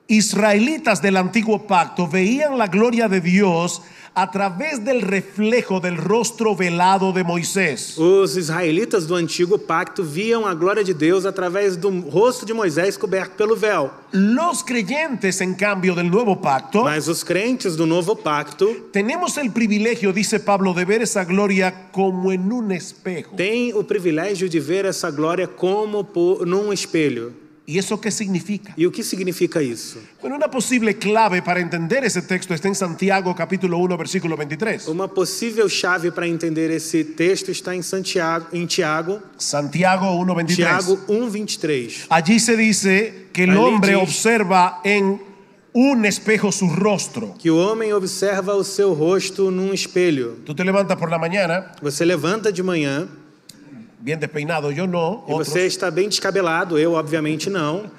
S3: israelitas del antiguo pacto veían la gloria de Dios a través del reflejo del rostro velado de Moisés.
S2: Os israelitas do antigo pacto viam a glória de Deus através do rosto de Moisés coberto pelo véu.
S3: Los creyentes, en cambio, del nuevo pacto,
S2: Mas os crentes do novo pacto
S3: tenemos el privilegio, dice Pablo, de ver esa gloria como en un espejo.
S2: têm o privilégio de ver essa glória como num espelho.
S3: ¿Y eso qué significa?
S2: E o que significa isso?
S3: Bueno, una posible clave para entender ese texto está en Santiago capítulo 1, versículo 23.
S2: Uma possível chave para entender esse texto está em Tiago,
S3: Santiago 1, 23.
S2: Tiago 1:23.
S3: Allí se dice que el
S2: Allí
S3: hombre
S2: dice-
S3: observa en un espejo su rostro.
S2: Que o homem observa o seu rosto num espelho.
S3: Tú te levantas por la mañana,
S2: Você levanta de manhã
S3: bien despeinado, yo no,
S2: e
S3: otros,
S2: você está bem descabelado, eu obviamente não.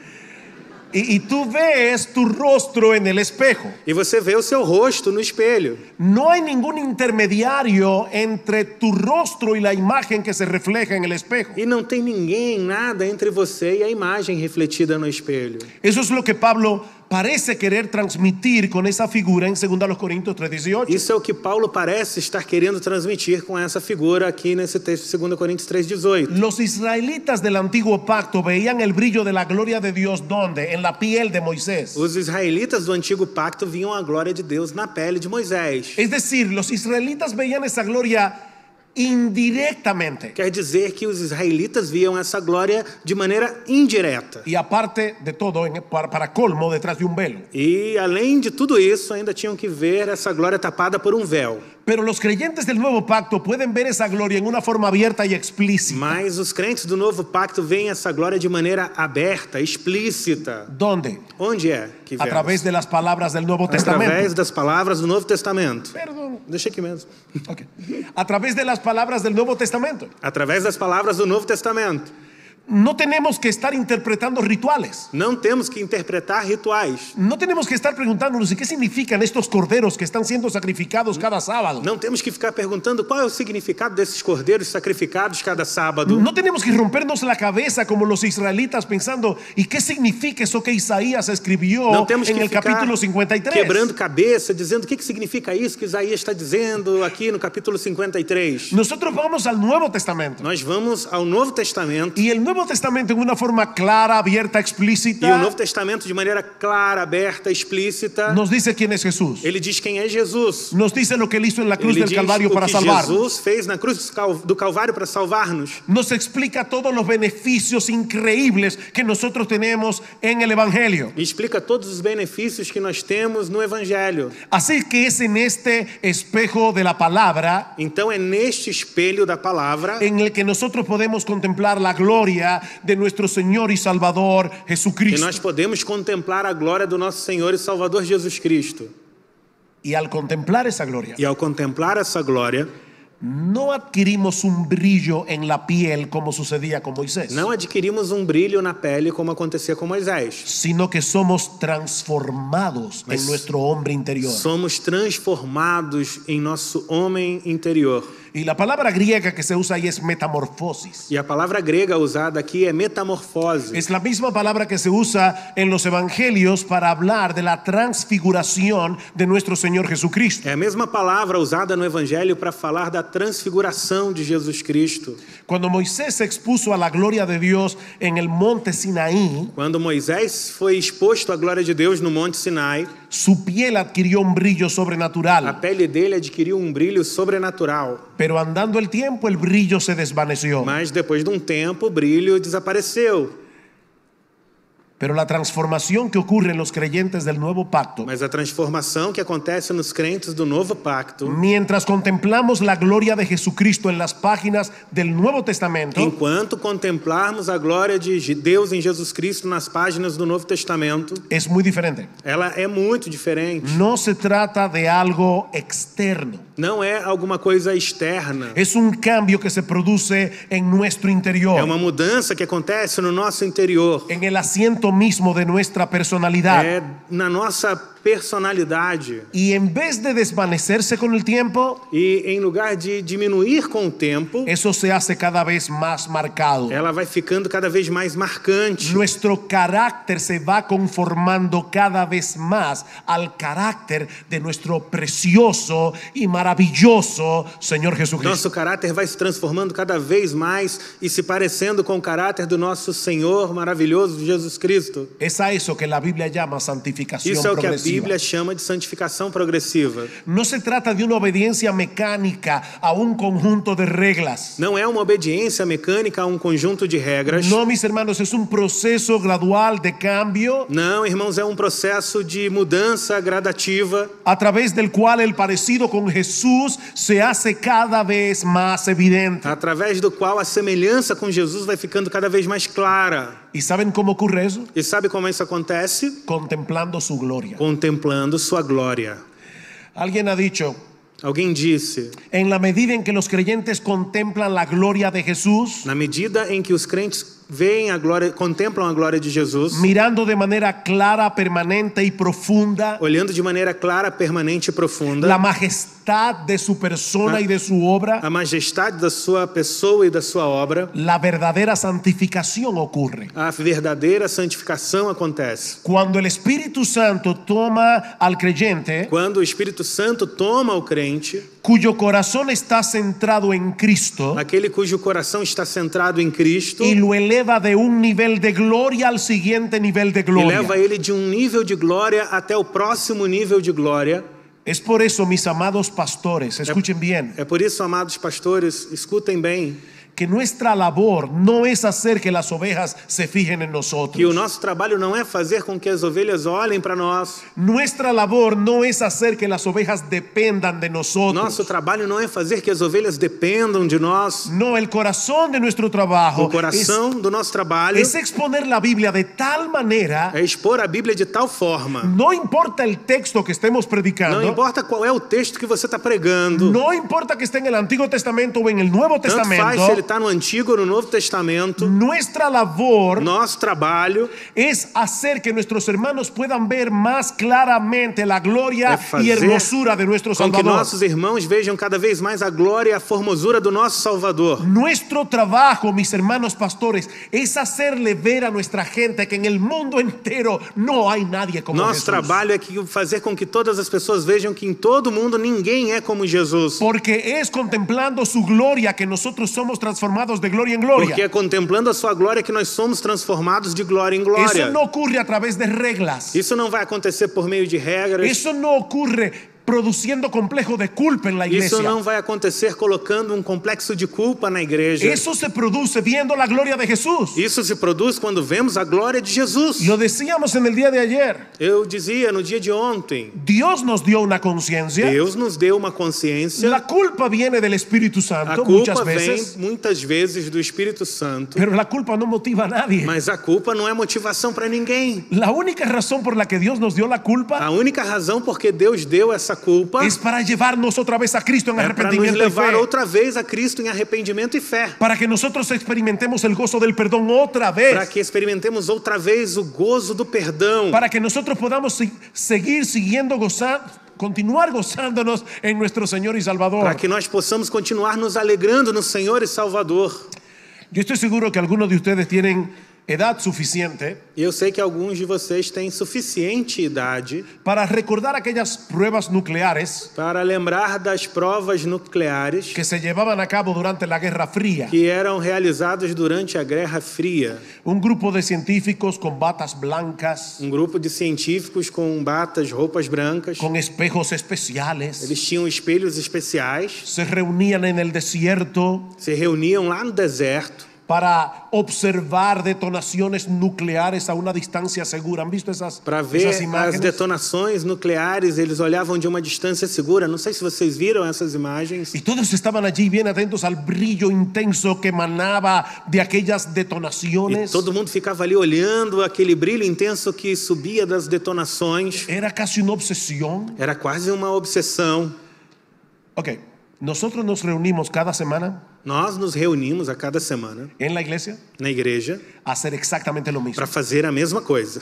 S3: y tú ves tu rostro en el espejo.
S2: E você vê o seu rosto no espelho.
S3: No hay ningún intermediario entre tu rostro y la imagen que se refleja en el espejo.
S2: E não tem ninguém, nada entre você e a imagem refletida no espelho.
S3: Eso es lo que Pablo parece querer transmitir con esa figura en 2 Corintios 3:18.
S2: Isso é o que Paulo parece estar querendo transmitir com essa figura aqui nesse texto de 2 Coríntios 3:18.
S3: Los israelitas del antiguo pacto veían el brillo de la gloria de Dios ¿dónde? En la piel de Moisés.
S2: Os israelitas do antigo pacto viam a glória de Deus na pele de Moisés.
S3: Es decir, los israelitas veían esa gloria indirectamente.
S2: Quer dizer que os israelitas viam essa glória de maneira indireta.
S3: Y aparte de todo, para colmo, detrás de un velo.
S2: E além de tudo isso, ainda tinham que ver essa glória tapada por um véu.
S3: Pero los creyentes del nuevo pacto pueden ver esa gloria en una forma abierta y explícita.
S2: Mas os crentes do novo pacto veem essa glória de maneira aberta, explícita.
S3: ¿Dónde?
S2: Onde é que
S3: A
S2: vemos?
S3: través de las palabras del Nuevo Testamento.
S2: Através das palavras do Novo Testamento.
S3: Perdón.
S2: Deixa aqui mesmo.
S3: Ok. A través de las palabras del Nuevo Testamento.
S2: Através das palavras do Novo Testamento.
S3: No tenemos que estar interpretando rituales.
S2: Não temos que interpretar rituais.
S3: No tenemos que estar preguntándonos qué significan estos corderos que están siendo sacrificados cada sábado.
S2: Não temos que ficar perguntando qual é o significado desses cordeiros sacrificados cada sábado.
S3: No tenemos que rompernos la cabeza como los israelitas pensando ¿y qué significa eso que Isaías escribió
S2: Não temos
S3: en
S2: que
S3: el
S2: ficar
S3: capítulo 53?
S2: quebrando cabeça, dizendo o que significa isso que Isaías está dizendo aqui no capítulo 53.
S3: Nosotros vamos al Nuevo Testamento.
S2: Nós vamos ao Novo Testamento.
S3: Y el Nuevo Testamento en una forma clara, abierta,
S2: E o
S3: explícita
S2: Novo Testamento, de maneira clara, aberta, explícita,
S3: nos dice quién es Jesús.
S2: ele diz quem é Jesus.
S3: Nos dice lo que él hizo en la cruz
S2: Ele
S3: del
S2: diz
S3: Calvario
S2: o
S3: para
S2: que
S3: salvarnos.
S2: Jesus fez na cruz do Calvário para salvar-nos.
S3: Nos explica todos los beneficios increíbles que nosotros tenemos en el Evangelio.
S2: E explica todos os benefícios que nós temos no Evangelho.
S3: Así que es en este espejo de la palabra
S2: Então é neste espelho da palavra
S3: en el que nosotros podemos contemplar la gloria de nuestro Señor y Salvador
S2: que
S3: Jesucristo.
S2: nós podemos contemplar a glória do nosso Senhor e Salvador Jesus Cristo.
S3: Y al contemplar esa gloria,
S2: E ao contemplar essa glória,
S3: no adquirimos un brillo en la piel como sucedía con Moisés,
S2: não adquirimos um brilho na pele como acontecia com Moisés.
S3: sino que somos transformados en nuestro hombre interior.
S2: Somos transformados em nosso homem interior.
S3: Y la palabra griega que se usa ahí es metamorfosis.
S2: E a palavra grega usada aqui é metamorfose.
S3: Es la misma palabra que se usa en los evangelios para hablar de la transfiguración de nuestro Señor Jesucristo.
S2: É a mesma palavra usada no Evangelho para falar da transfiguração de Jesus Cristo.
S3: Cuando Moisés se expuso a la gloria de Dios en el monte Sinaí,
S2: Quando Moisés foi exposto à glória de Deus no Monte Sinai,
S3: su piel adquirió un brillo
S2: a
S3: sobrenatural,
S2: pele dele adquiriu um brilho sobrenatural.
S3: pero andando el tiempo el brillo se desvaneció.
S2: Mas depois de um tempo, o brilho desapareceu.
S3: Pero la transformación que ocurre en los creyentes del nuevo pacto,
S2: Mas a transformação que acontece nos crentes do novo pacto,
S3: mientras contemplamos la gloria de Jesucristo en las páginas del Nuevo Testamento,
S2: enquanto contemplarmos a glória de Deus em Jesus Cristo nas páginas do Novo Testamento,
S3: es muy diferente.
S2: ela é muito diferente.
S3: No se trata de algo externo.
S2: Não é alguma coisa externa.
S3: Es un cambio que se produce en nuestro
S2: É
S3: interior,
S2: uma mudança que acontece no nosso interior.
S3: en el asiento mismo de nuestra personalidad.
S2: É na nossa personalidade.
S3: Y en vez de desvanecerse con el tiempo,
S2: E em lugar de diminuir com o tempo,
S3: eso se hace cada vez más marcado.
S2: ela vai ficando cada vez mais marcante.
S3: Nuestro carácter se va conformando cada vez más al carácter de nuestro precioso y maravilloso Señor Jesucristo.
S2: Nosso caráter vai se transformando cada vez mais e se parecendo com o caráter do nosso Senhor maravilhoso Jesus Cristo.
S3: Es a eso que la Biblia llama santificación
S2: Isso é o que a
S3: progresiva.
S2: Bíblia chama de santificação progressiva.
S3: No se trata de una obediencia mecánica a un conjunto de reglas.
S2: Não é uma obediência mecânica a um conjunto de regras.
S3: No, mis hermanos, es un proceso gradual de cambio
S2: Não, irmãos, é um processo de mudança gradativa
S3: a través del cual el parecido con Jesús se hace cada vez más evidente.
S2: através do qual a semelhança com Jesus vai ficando cada vez mais clara.
S3: ¿Y saben cómo ocurre eso?
S2: E sabe como isso acontece?
S3: Contemplando su gloria.
S2: Contemplando sua glória.
S3: Alguien ha dicho,
S2: Alguém disse,
S3: en la medida en que los creyentes contemplan la gloria de Jesús,
S2: na medida em que os crentes veem a glória, contemplam a glória de Jesus,
S3: mirando de manera clara, permanente y profunda
S2: olhando de maneira clara, permanente e profunda,
S3: la majestad de su persona y de su obra,
S2: a majestade da sua pessoa e da sua obra,
S3: la verdadera santificación ocurre.
S2: a verdadeira santificação acontece.
S3: Cuando el Espíritu Santo toma al creyente,
S2: Quando o Espírito Santo toma o crente,
S3: cuyo corazón está centrado en Cristo,
S2: aquele cujo coração está centrado em Cristo,
S3: y lo eleva de un nivel de gloria al siguiente nivel de
S2: e
S3: gloria.
S2: leva ele de um nível de glória até o próximo nível de glória.
S3: Es por eso, mis amados pastores, escuchen bien,
S2: É por isso, amados pastores, escutem bem,
S3: que nuestra labor no es hacer que las ovejas se fijen en
S2: que o
S3: nosotros.
S2: nosso trabalho não é fazer com que as ovelhas olhem para nós.
S3: Nuestra labor no es hacer que las ovejas dependan de
S2: Nosso
S3: nosotros.
S2: trabalho não é fazer que as ovelhas dependam de nós.
S3: No, el corazón de nuestro trabajo
S2: O coração do nosso trabalho
S3: es exponer la Biblia de tal manera,
S2: é expor a Bíblia de tal forma.
S3: no importa el texto que estemos
S2: Não
S3: predicando,
S2: importa qual é o texto que você está pregando.
S3: no importa que esté en el Antiguo Testamento o en el Nuevo
S2: Tanto faz se ele
S3: Testamento,
S2: está no Antigo ou no Novo Testamento.
S3: nuestra labor
S2: Nosso trabalho
S3: es hacer que nuestros hermanos puedan ver más claramente la gloria
S2: é
S3: y
S2: fazer
S3: hermosura de nuestro
S2: com que
S3: Salvador.
S2: nossos irmãos vejam cada vez mais a glória e a formosura do nosso Salvador.
S3: Nuestro trabajo, mis hermanos pastores, es hacerle ver a nuestra gente que en el mundo entero no hay nadie como
S2: Nosso
S3: Jesús.
S2: trabalho é fazer com que todas as pessoas vejam que em todo mundo ninguém é como Jesus.
S3: Porque es contemplando su gloria que nosotros somos transformados de gloria en gloria.
S2: Porque é contemplando a sua glória que nós somos transformados de glória em glória.
S3: Eso no ocurre a través de reglas.
S2: Isso não vai acontecer por meio de regras.
S3: Eso no ocurre produciendo complejo de culpa en la iglesia.
S2: Isso não vai acontecer colocando um complexo de culpa na igreja.
S3: Eso se produce viendo la gloria de Jesús.
S2: Isso se produz quando vemos a glória de Jesus.
S3: Lo decíamos en el día de ayer.
S2: Eu dizia no dia de ontem,
S3: Dios nos dio una conciencia.
S2: Deus nos deu uma consciência.
S3: La culpa viene del Espíritu
S2: A
S3: Santo
S2: culpa
S3: muchas
S2: vem
S3: veces,
S2: muitas vezes do Espírito Santo,
S3: pero la culpa no motiva a nadie.
S2: mas a culpa não é motivação para ninguém.
S3: La única razón por la que Dios nos dio la culpa
S2: A única razão porque Deus deu essa culpa
S3: es para llevarnos otra vez a Cristo en
S2: é para nos
S3: arrepentimiento y
S2: levar
S3: fe.
S2: outra vez a Cristo em arrependimento e fé.
S3: Para que nosotros experimentemos el gozo del perdón otra
S2: Para
S3: vez.
S2: que experimentemos outra vez o gozo do perdão.
S3: Para que nosotros podamos seguir siguiendo gozando, continuar gozándonos en nuestro Señor y
S2: Para
S3: Salvador.
S2: que nós possamos continuar nos alegrando no Senhor e Salvador.
S3: Yo estoy seguro que algunos de ustedes tienen edad suficiente
S2: E eu sei que alguns de vocês têm suficiente idade
S3: para recordar aquellas pruebas nucleares
S2: para lembrar das provas nucleares
S3: que se llevaban a cabo durante la Guerra Fría.
S2: que eram realizadas durante a Guerra Fria.
S3: Un grupo de científicos con batas blancas,
S2: Um grupo de científicos com batas, roupas brancas.
S3: con espejos especiales,
S2: Eles tinham espelhos especiais,
S3: se reunían en el desierto
S2: se reuniam lá no deserto
S3: para observar detonaciones nucleares a una distancia segura. ¿Han visto esas
S2: ver
S3: imágenes?
S2: as detonações nucleares, eles olhavam de uma distância segura. Não sei se vocês viram essas imagens.
S3: Y todos estaban allí bien atentos al brillo intenso que emanaba de aquellas
S2: E
S3: detonaciones.
S2: todo mundo ficava ali olhando aquele brilho intenso que subia das detonações.
S3: Era casi una obsesión.
S2: Era quase uma obsessão.
S3: Ok, nosotros nos reunimos cada semana
S2: Nós nos reunimos a cada semana
S3: en la iglesia
S2: na igreja
S3: a hacer exactamente lo mismo.
S2: para fazer a mesma coisa.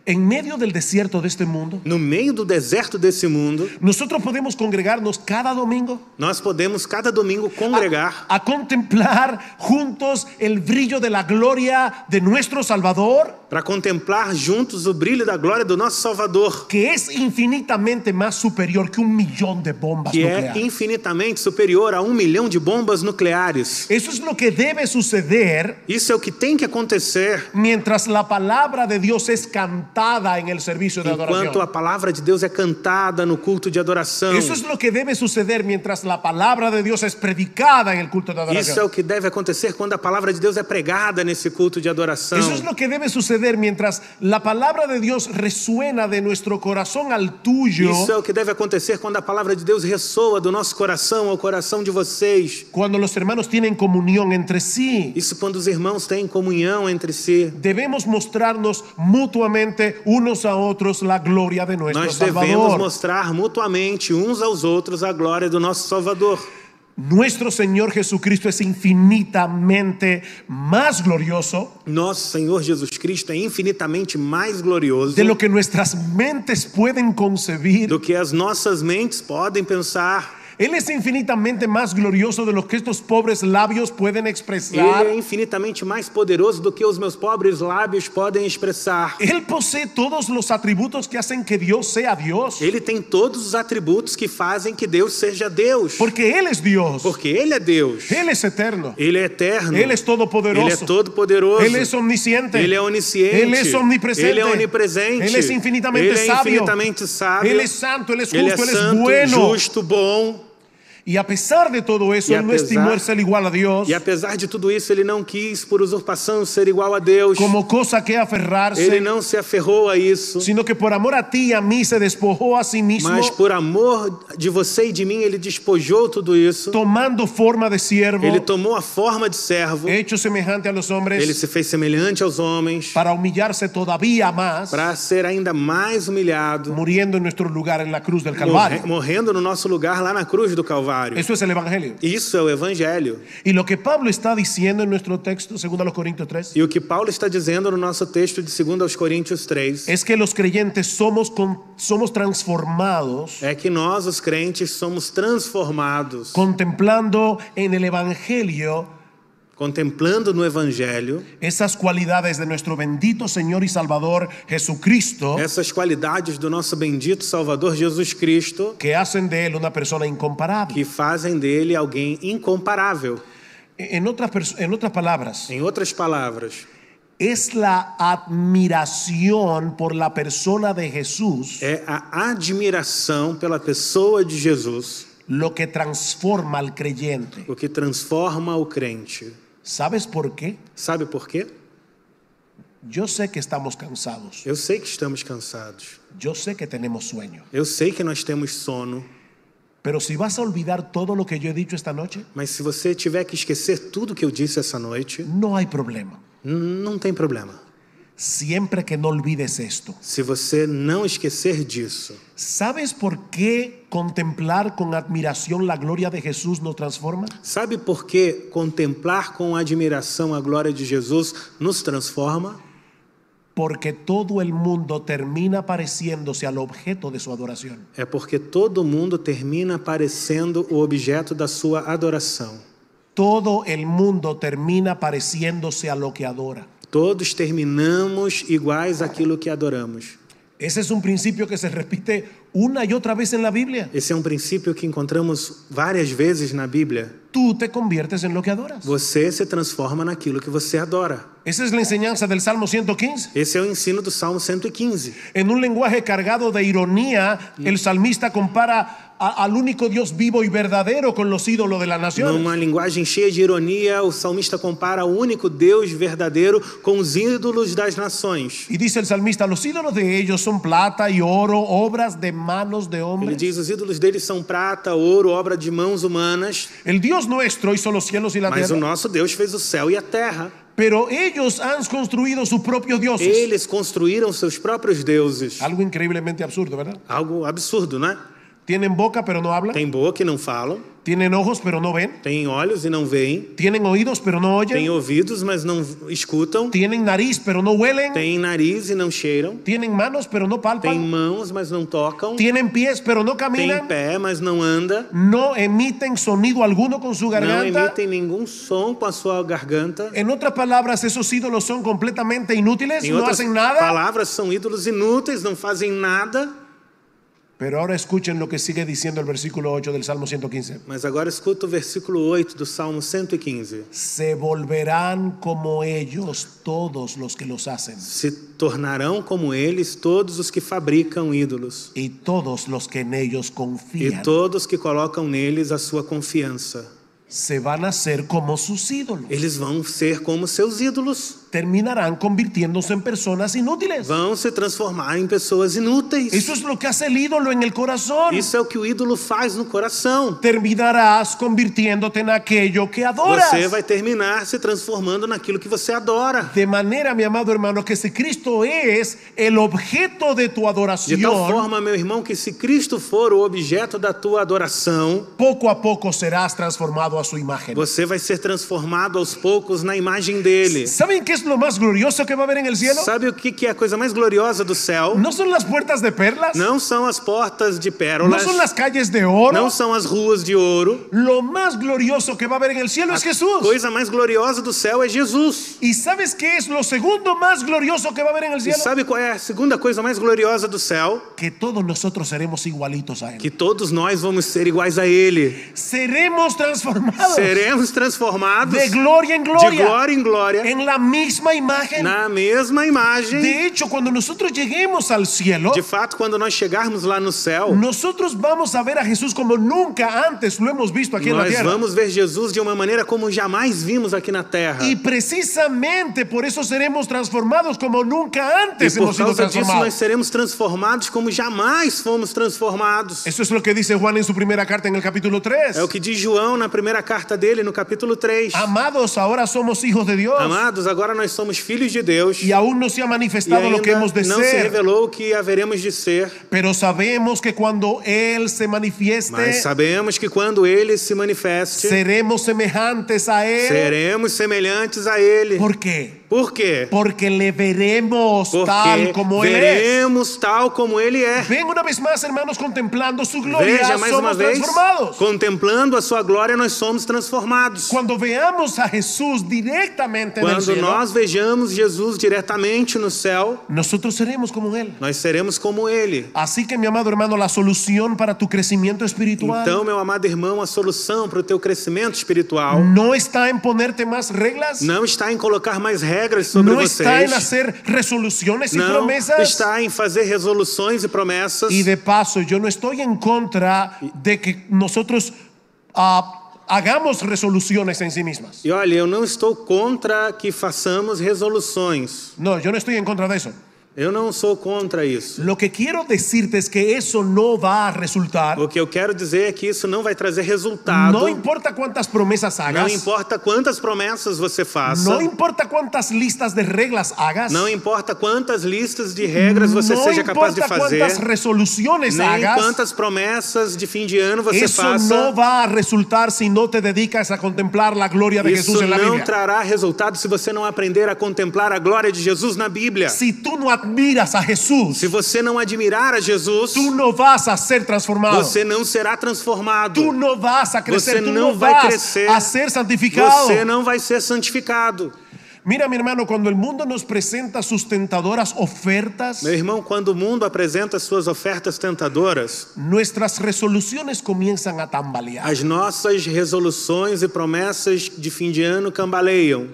S3: En medio del desierto de este mundo,
S2: No meio do deserto desse mundo,
S3: nosotros podemos congregarnos cada domingo
S2: nós podemos cada domingo congregar
S3: a contemplar juntos el brillo de la gloria de nuestro Salvador,
S2: para contemplar juntos o brilho da glória do nosso Salvador,
S3: que es infinitamente más superior que 1.000.000 de bombas
S2: que é
S3: nucleares.
S2: infinitamente superior a 1 milhão de bombas nucleares.
S3: Eso es lo que debe suceder
S2: Isso é o que tem que acontecer
S3: mientras la palabra de Dios es cantada en el servicio de
S2: enquanto
S3: adoración.
S2: a palavra de Deus é cantada no culto de adoração.
S3: Eso es lo que debe suceder mientras la palabra de Dios es predicada en el culto de
S2: Isso é
S3: adoración.
S2: o que deve acontecer quando a palavra de Deus é pregada nesse culto de adoração.
S3: Eso es lo que debe suceder mientras la palabra de Dios resuena de nuestro corazón al tuyo.
S2: Isso é o que deve acontecer quando a palavra de Deus ressoa do nosso coração ao coração de vocês.
S3: Cuando los hermanos tienen comunión entre sí.
S2: Isso quando os irmãos têm comunhão entre si.
S3: Debemos mostrarnos mutuamente unos a otros la gloria de nuestro
S2: Nós devemos
S3: Salvador.
S2: mostrar mutuamente uns aos outros a glória do nosso Salvador.
S3: Nuestro Señor Jesucristo es infinitamente más glorioso
S2: Nosso Senhor Jesus Cristo é infinitamente mais glorioso
S3: de lo que nuestras mentes pueden concebir.
S2: do que as nossas mentes podem pensar.
S3: Él es infinitamente más glorioso de lo que estos pobres labios pueden
S2: Ele
S3: expresar.
S2: é infinitamente mais poderoso do que os meus pobres lábios podem expressar.
S3: Él posee todos los atributos que hacen que Dios sea Dios.
S2: Ele tem todos os atributos que fazem que Deus seja Deus.
S3: Porque Él es Dios.
S2: Porque Ele é Deus.
S3: Él es eterno.
S2: Ele é eterno.
S3: Él es todopoderoso.
S2: Ele é todo-poderoso.
S3: Él es omnisciente.
S2: Ele é onisciente.
S3: Él es omnipresente.
S2: Ele é onipresente.
S3: Él es infinitamente
S2: Ele é
S3: sabio.
S2: infinitamente sábio.
S3: Él es santo, Él es
S2: Ele
S3: justo,
S2: é
S3: Él es
S2: santo,
S3: bueno.
S2: justo, bom.
S3: Y a pesar de todo eso,
S2: Y
S3: Él no estimó ser igual a Dios
S2: E apesar de tudo isso, ele não quis, por usurpação, ser igual a Deus.
S3: como cosa que aferrarse,
S2: Ele não se aferrou a isso.
S3: sino que por amor a ti y a mí se despojó a sí mismo,
S2: Mas por amor de você e de mim, ele despojou tudo isso.
S3: tomando forma de siervo,
S2: Ele tomou a forma de servo.
S3: hecho semejante a los hombres,
S2: Ele se fez semelhante aos homens
S3: para humillarse todavía más,
S2: para ser ainda mais humilhado,
S3: muriendo en nuestro lugar en la cruz del Calvario.
S2: morrendo no nosso lugar lá na cruz do Calvário.
S3: Eso es el Evangelio.
S2: Isso é o Evangelho.
S3: Y lo que Pablo está diciendo en nuestro texto, 2 Corintios 3,
S2: E o que Paulo está dizendo no nosso texto de 2 Coríntios 3
S3: es que los creyentes somos transformados
S2: é que nós, os crentes, somos transformados,
S3: contemplando en el Evangelio
S2: contemplando no Evangelho
S3: esas cualidades de nuestro bendito Señor y Salvador Jesucristo,
S2: essas qualidades do nosso bendito Salvador Jesus Cristo,
S3: que hacen de Él una persona incomparable.
S2: que fazem dele alguém incomparável.
S3: En otras palabras,
S2: Em outras palavras,
S3: es la admiración por la persona de Jesús
S2: é a admiração pela pessoa de Jesus
S3: lo que transforma al creyente.
S2: o que transforma o crente.
S3: ¿Sabes por qué?
S2: Sabe por quê?
S3: Yo sé que estamos cansados.
S2: Eu sei que estamos cansados.
S3: Yo sé que tenemos sueño.
S2: Eu sei que nós temos sono.
S3: Pero si vas a olvidar todo lo que yo he dicho esta noche,
S2: Mas se você tiver que esquecer tudo que eu disse essa noite,
S3: no hay problema.
S2: não tem problema.
S3: Siempre que no olvides esto.
S2: Se você não esquecer disso.
S3: ¿Sabes por qué contemplar con admiración la gloria de Jesús nos transforma?
S2: Sabe por que contemplar com admiração a glória de Jesus nos transforma?
S3: Porque todo el mundo termina pareciéndose al objeto de su adoración.
S2: É porque todo mundo termina parecendo o objeto da sua adoração.
S3: Todo el mundo termina pareciéndose a lo que adora.
S2: Todos terminamos iguais àquilo que adoramos.
S3: Ese es un principio que se repite una y otra vez en la Biblia.
S2: Esse é um princípio que encontramos várias vezes na Bíblia.
S3: tú te conviertes en lo que adoras.
S2: Você se transforma naquilo que você adora.
S3: Esa es la enseñanza del Salmo 115.
S2: Esse é o ensino do Salmo 115.
S3: En un lenguaje cargado de ironía, el salmista compara al único Dios vivo y verdadero con los ídolos de la nación.
S2: Numa linguagem cheia de ironia, o salmista compara o único Deus verdadeiro com os ídolos das nações.
S3: Y dice el salmista, los ídolos de ellos son plata y oro, obras de manos de
S2: Ele
S3: hombres.
S2: diz, os ídolos deles são prata, ouro, obra de mãos humanas,
S3: El Dios nuestro hizo los cielos y la
S2: mas o
S3: tierra,
S2: nosso Deus fez o céu e a terra.
S3: pero ellos han construido sus propios dioses.
S2: Eles construíram seus próprios deuses.
S3: Algo increíblemente absurdo, ¿verdad?
S2: Algo absurdo, né?
S3: Tienen boca pero no hablan,
S2: Tem boca e não falam,
S3: tienen ojos pero no ven,
S2: tem olhos e não veem,
S3: tienen oídos pero no
S2: tem
S3: oyen,
S2: ouvidos, mas não escutam,
S3: tienen nariz pero no huelen,
S2: tem nariz e não cheiram,
S3: tienen manos pero no
S2: tem
S3: palpan,
S2: mãos, mas não tocam,
S3: tienen pies pero no
S2: tem
S3: caminan,
S2: pé, mas não anda,
S3: no emiten sonido alguno con su
S2: não
S3: garganta.
S2: emitem nenhum som com a sua garganta.
S3: En otras palabras, esos ídolos son completamente inútiles,
S2: Em
S3: no
S2: outras
S3: hacen nada.
S2: palavras, são ídolos inúteis, não fazem nada.
S3: Pero ahora escuchen lo que sigue diciendo el versículo 8 del Salmo 115.
S2: Mas agora escuta o versículo 8 do Salmo 115.
S3: Se volverán como ellos todos los que los hacen,
S2: Se tornarão como eles todos os que fabricam ídolos
S3: y todos los que en ellos
S2: e
S3: confían.
S2: todos que colocam neles a sua confiança.
S3: Se van a ser como sus ídolos.
S2: Eles vão ser como seus ídolos,
S3: Terminarán convirtiéndose en personas inútiles.
S2: vão se transformar em pessoas inúteis.
S3: Eso es lo que hace el ídolo en el corazón.
S2: Isso é o que o ídolo faz no coração.
S3: Terminarás convirtiéndote en aquello que adoras.
S2: Você vai terminar se transformando naquilo que você adora.
S3: De manera, mi amado hermano, que si Cristo es el objeto de tu
S2: De
S3: adoración,
S2: tal forma, meu irmão, que se Cristo for o objeto da tua adoração,
S3: poco a poco serás transformado a su imagen.
S2: você vai ser transformado aos poucos na imagem dele.
S3: ¿Saben qué es lo más glorioso que va a haber en el cielo?
S2: Sabe o que é a coisa mais gloriosa do céu?
S3: No son las puertas de perlas,
S2: Não são as portas de
S3: no
S2: pérolas,
S3: son las calles de oro.
S2: não são as ruas de ouro.
S3: Lo más glorioso que va a haber en el cielo es
S2: A
S3: Jesús.
S2: coisa mais gloriosa do céu é Jesus.
S3: ¿Y sabes qué es lo segundo más glorioso que va a haber en el
S2: E
S3: cielo?
S2: sabe qual é a segunda coisa mais gloriosa do céu?
S3: Que todos nosotros seremos igualitos a Él.
S2: Que todos nós vamos ser iguais a Ele.
S3: Seremos transformados
S2: Seremos transformados
S3: de gloria en
S2: de
S3: gloria,
S2: glória em glória,
S3: en la misma imagen.
S2: na mesma imagem.
S3: De hecho, cuando nosotros lleguemos al cielo,
S2: De fato, quando nós chegarmos lá no céu,
S3: nosotros vamos a ver a Jesús como nunca antes lo hemos visto aquí en la
S2: nós
S3: tierra.
S2: vamos ver Jesus de uma maneira como jamais vimos aqui na terra.
S3: Y precisamente por eso seremos transformados como nunca
S2: E
S3: antes
S2: por
S3: hemos sido
S2: causa disso nós
S3: transformados.
S2: seremos transformados como jamais fomos transformados.
S3: Eso es lo que dice Juan en su primera carta en el capítulo 3.
S2: É o que diz João na primeira carta dele, no capítulo 3.
S3: Amados, ahora somos hijos de Dios.
S2: Amados, agora nós somos filhos de Deus.
S3: Y aún no se ha
S2: E
S3: manifestado lo que hemos
S2: ainda
S3: de
S2: não se
S3: ser.
S2: revelou o que haveremos de ser.
S3: Pero sabemos que cuando Él se manifieste,
S2: Mas sabemos que quando Ele se manifeste,
S3: seremos semejantes a Él.
S2: seremos semelhantes a Ele.
S3: ¿Por qué?
S2: Por quê?
S3: Porque le veremos tal
S2: Porque
S3: como Él es.
S2: veremos tal como Ele é.
S3: Ven una vez más, hermanos, contemplando su gloria,
S2: Veja mais uma
S3: somos
S2: vez,
S3: transformados.
S2: contemplando a sua glória, nós somos transformados.
S3: Cuando veamos a Jesús directamente en el
S2: Quando
S3: cielo,
S2: nós vejamos Jesus diretamente no céu,
S3: nosotros seremos como Él.
S2: nós seremos como Ele.
S3: Así que, mi amado hermano, la solución para tu crecimiento espiritual
S2: Então, meu amado irmão, a solução para o teu crescimento espiritual
S3: no está en ponerte más reglas,
S2: não está em colocar mais regras sobre
S3: no está en
S2: vocês,
S3: hacer resoluciones y
S2: não
S3: promesas.
S2: está em fazer resoluções e promessas.
S3: Y de paso, yo no estoy en contra de que nosotros hagamos resoluciones en sí mismas.
S2: E olha, eu não estou contra que façamos resoluções.
S3: No, yo no estoy en contra de eso.
S2: Eu não sou contra isso.
S3: Lo que quiero decirte es que eso no va a resultar.
S2: O que eu quero dizer é que isso não vai trazer resultado.
S3: No importa cuántas promesas
S2: Não
S3: hagas,
S2: importa quantas promessas você faça.
S3: no importa cuántas listas de reglas hagas,
S2: Não importa quantas listas de regras você
S3: no
S2: seja capaz de
S3: importa
S2: fazer.
S3: cuántas resoluciones
S2: Nem
S3: hagas,
S2: quantas promessas de fim de ano você
S3: eso
S2: faça.
S3: no va a resultar si no te dedicas a contemplar la gloria de Jesús
S2: Isso
S3: en la
S2: não
S3: Biblia.
S2: trará resultado se você não aprender a contemplar a glória de Jesus na Bíblia.
S3: Si tú no admiras a Jesús,
S2: Se você não admirar a Jesus,
S3: tú no vas a ser transformado.
S2: você não será transformado.
S3: Tú no vas a crecer,
S2: Você
S3: tú
S2: não
S3: no
S2: vai
S3: vas
S2: crescer.
S3: a ser santificado.
S2: Você não vai ser santificado.
S3: Mira, mi hermano, cuando el mundo nos presenta sus tentadoras ofertas,
S2: Meu irmão, quando o mundo apresenta suas ofertas tentadoras,
S3: nuestras resoluciones comienzan a tambalear.
S2: as nossas resoluções e promessas de fim de ano cambaleiam,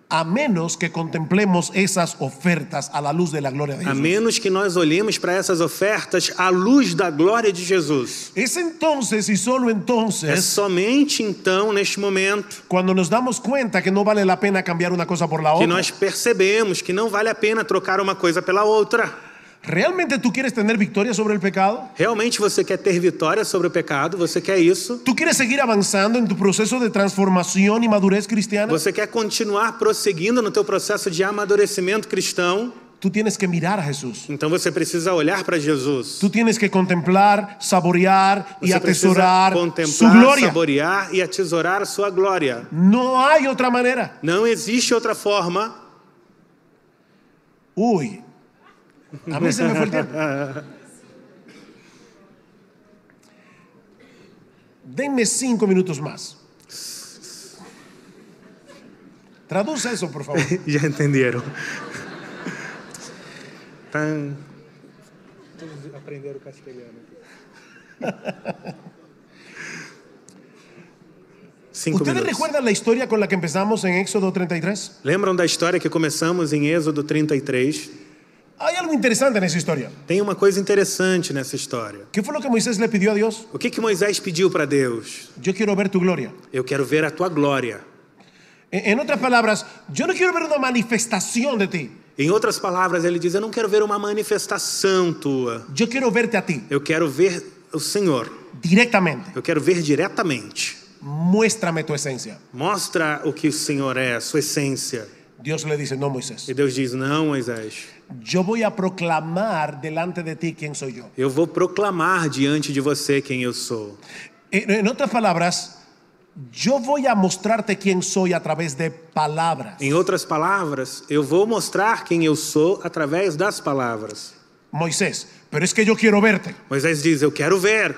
S3: A menos que contemplemos esas ofertas a la luz de la gloria de
S2: a
S3: Jesús.
S2: menos que nós olhemos para essas ofertas à luz da glória de Jesus.
S3: Es entonces y solo
S2: É
S3: entonces
S2: somente então, neste momento,
S3: cuando nos damos cuenta que no vale la pena cambiar una cosa por la
S2: que
S3: otra.
S2: nós percebemos que não vale a pena trocar uma coisa pela outra.
S3: ¿Realmente tú quieres tener victoria sobre el pecado?
S2: Realmente você quer ter vitória sobre o pecado? Você quer isso?
S3: ¿Tú quieres seguir avanzando en tu proceso de transformación y madurez cristiana?
S2: Você quer continuar prosseguindo no teu processo de amadurecimento cristão?
S3: Tú tienes que mirar a Jesús.
S2: Então você precisa olhar para Jesus.
S3: Tú tienes que contemplar, saborear y
S2: Você precisa
S3: atesorar su
S2: contemplar,
S3: gloria.
S2: saborear e atesourar a sua glória.
S3: No hay otra manera.
S2: Não existe outra forma.
S3: Uy, a mí se me fue el tiempo. Denme 5 minutos más. Traduce eso, por favor.
S2: Já entenderam? Todos aprenderam castelhano. 5
S3: ¿Ustedes
S2: minutos.
S3: recuerdan la historia con la que empezamos en Éxodo 33?
S2: Lembram da história que começamos em Êxodo 33?
S3: Hay algo interesante en esa historia.
S2: Tem uma coisa interessante nessa história.
S3: ¿Qué fue lo que Moisés le pidió a Dios?
S2: O que Moisés pediu para Deus?
S3: Yo quiero ver tu gloria.
S2: Eu quero ver a tua glória.
S3: En otras palabras, yo no quiero ver una manifestación de ti.
S2: Em outras palavras, ele diz: eu não quero ver uma manifestação tua.
S3: Yo quiero verte a ti
S2: Eu quero ver o Senhor.
S3: directamente.
S2: Eu quero ver diretamente.
S3: Muéstrame tu esencia.
S2: Mostra o que o Senhor é, a sua essência.
S3: Dios le dice, no, Moisés.
S2: E Deus diz: não, Moisés.
S3: Yo voy a proclamar delante de ti quién soy yo.
S2: Eu vou proclamar diante de você quem eu sou.
S3: En otras palabras, yo voy a mostrarte quién soy a través de palabras.
S2: Em outras palavras, eu vou mostrar quem eu sou através das palavras.
S3: Moisés, pero es que yo quiero verte.
S2: Moisés diz: eu quero ver.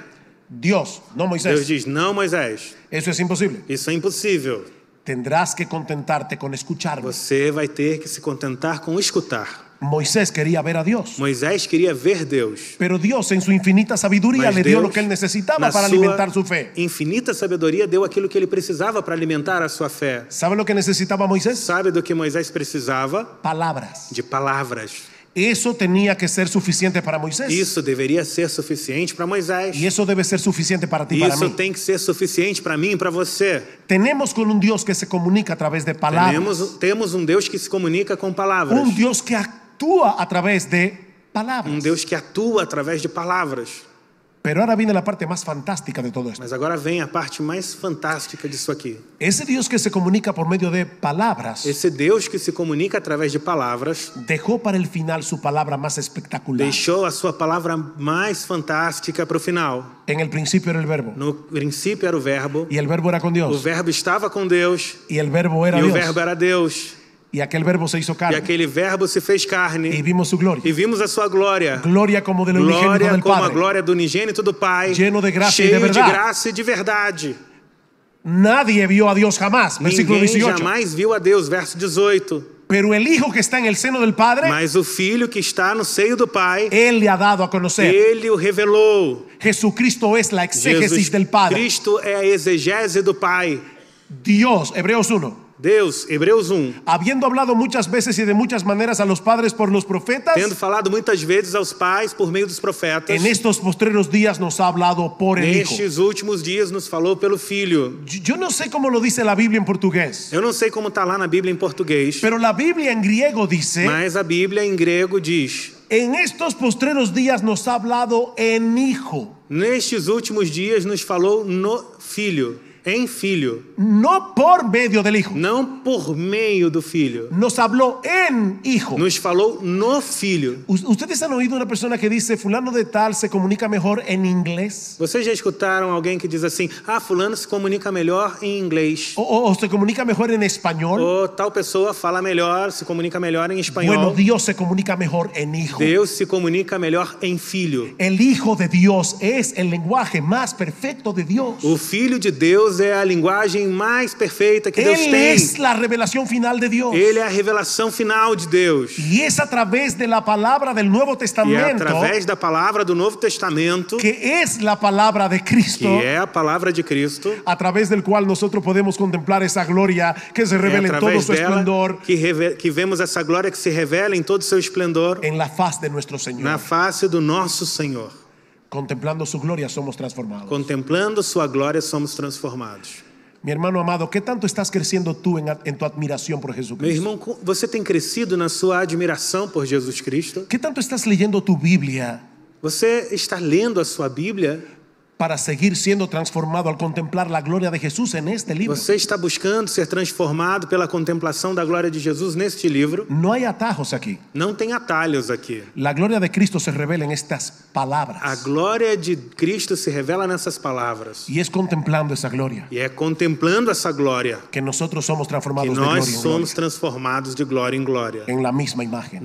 S3: Dios, no
S2: Deus
S3: Moisés.
S2: diz: não, Moisés.
S3: Eso es imposible.
S2: Isso é impossível.
S3: Tendrás que contentarte con escucharme.
S2: Você vai ter que se contentar com escutar.
S3: Moisés quería ver a Dios.
S2: Moisés queria ver Deus.
S3: Pero Dios en su infinita sabiduría
S2: Mas
S3: le dio
S2: Deus,
S3: lo que él necesitaba
S2: na
S3: para
S2: sua
S3: alimentar su fe.
S2: infinita sabedoria, deu aquilo que ele precisava para alimentar a sua fé.
S3: ¿Sabe lo que necesitaba Moisés?
S2: Sabe do que Moisés precisava?
S3: Palabras.
S2: De palavras.
S3: Eso tenía que ser suficiente para Moisés.
S2: Isso deveria ser suficiente para Moisés.
S3: Y eso debe ser suficiente para ti y para
S2: Isso
S3: mí.
S2: tem que ser suficiente para mim e para você.
S3: Tenemos con un Dios que se comunica a través de palabras.
S2: Temos um Deus que se comunica com palavras.
S3: Un Dios que actúa a través de palabras.
S2: Um Deus que atua através de palavras.
S3: Pero ahora viene la parte más fantástica de todo esto.
S2: Mas agora vem a parte mais fantástica disso aqui.
S3: Ese Dios que se comunica por medio de palabras
S2: Esse Deus que se comunica através de palavras
S3: dejó para el final su palabra más espectacular.
S2: deixou a sua palavra mais fantástica para o final.
S3: En el principio era el verbo.
S2: No princípio era o verbo.
S3: Y el verbo era con
S2: O
S3: Dios.
S2: verbo estava com Deus.
S3: Y el verbo era
S2: E o
S3: Dios.
S2: verbo era Deus.
S3: Y aquel verbo se hizo
S2: E
S3: carne.
S2: aquele verbo se fez
S3: Y
S2: carne.
S3: vimos su gloria.
S2: E vimos a sua glória.
S3: Gloria como del unigénito
S2: Glória
S3: del
S2: como a
S3: Padre.
S2: glória do unigênito do Pai.
S3: Lleno de graça e de
S2: cheio de
S3: verdade.
S2: graça e de verdade.
S3: Nadie vio a Dios jamás. Versículo
S2: Ninguém
S3: 18.
S2: jamais viu a Deus. Verso 18.
S3: Pero el Hijo que está en el seno del Padre,
S2: Mas o Filho que está no seio do Pai,
S3: Él le ha dado a conocer.
S2: Ele o revelou.
S3: Jesucristo es la exégesis
S2: Jesus
S3: del Padre.
S2: Cristo é a exegese do Pai.
S3: Dios, Hebreos 1.
S2: Deus, Hebreus 1.
S3: Habiendo hablado muchas veces y de muchas maneras a los padres por los profetas,
S2: Tendo falado muitas vezes aos pais por meio dos profetas,
S3: en estos postreros días nos ha hablado por el Hijo.
S2: nestes últimos dias nos falou pelo Filho.
S3: Yo no sé cómo lo dice la Biblia en portugués,
S2: Eu não sei como está lá na Bíblia em português,
S3: pero la Biblia en griego dice,
S2: mas a Bíblia em grego diz:
S3: en estos postreros días nos ha hablado en Hijo.
S2: nestes últimos dias nos falou no Filho, em Filho,
S3: No por medio del Hijo.
S2: não por meio do Filho.
S3: Nos habló en Hijo.
S2: Nos falou no Filho.
S3: ¿Ustedes han oído una persona que dice, fulano de tal se comunica mejor en inglés?
S2: Vocês já escutaram alguém que diz assim: ah, fulano se comunica melhor em inglês.
S3: ¿O se comunica mejor en español?
S2: Ou tal pessoa fala melhor, se comunica melhor em espanhol.
S3: Bueno, Dios se comunica mejor en Hijo.
S2: Deus se comunica melhor em Filho.
S3: El Hijo de Dios es el lenguaje más perfecto de Dios.
S2: O Filho de Deus Deus é a linguagem mais perfeita que Deus
S3: Él
S2: tem.
S3: es la revelación final de Dios.
S2: Ele é a revelação final de Deus.
S3: Y es a través de la palabra del Nuevo
S2: E é
S3: Testamento,
S2: através da palavra do Novo Testamento,
S3: que es la palabra de Cristo,
S2: que é a palavra de Cristo,
S3: a través del cual nosotros podemos contemplar esa gloria que se
S2: é
S3: revela en todo
S2: através
S3: su
S2: dela
S3: esplendor
S2: que vemos essa glória que se revela em todo o seu esplendor
S3: en la faz de nuestro Señor.
S2: na face do nosso Senhor.
S3: Contemplando su gloria somos transformados.
S2: Contemplando sua glória, somos transformados.
S3: Mi hermano amado, ¿qué tanto estás creciendo tú en tu admiración por
S2: Meu
S3: Jesucristo?
S2: irmão, você tem crescido na sua admiração por Jesus Cristo?
S3: ¿Qué tanto estás leyendo tu Biblia
S2: Você está lendo a sua Bíblia?
S3: para seguir siendo transformado al contemplar la gloria de Jesús en este libro?
S2: Você está buscando ser transformado pela contemplação da glória de Jesus neste livro?
S3: No hay atajos aquí.
S2: Não tem atalhos aqui.
S3: La gloria de Cristo se revela en estas palabras.
S2: A glória de Cristo se revela nessas palavras.
S3: Y es contemplando esa gloria
S2: E é contemplando essa glória
S3: que nosotros somos
S2: que
S3: transformados de
S2: nós
S3: gloria en
S2: somos
S3: gloria,
S2: transformados de glória em glória.
S3: en la misma imagen,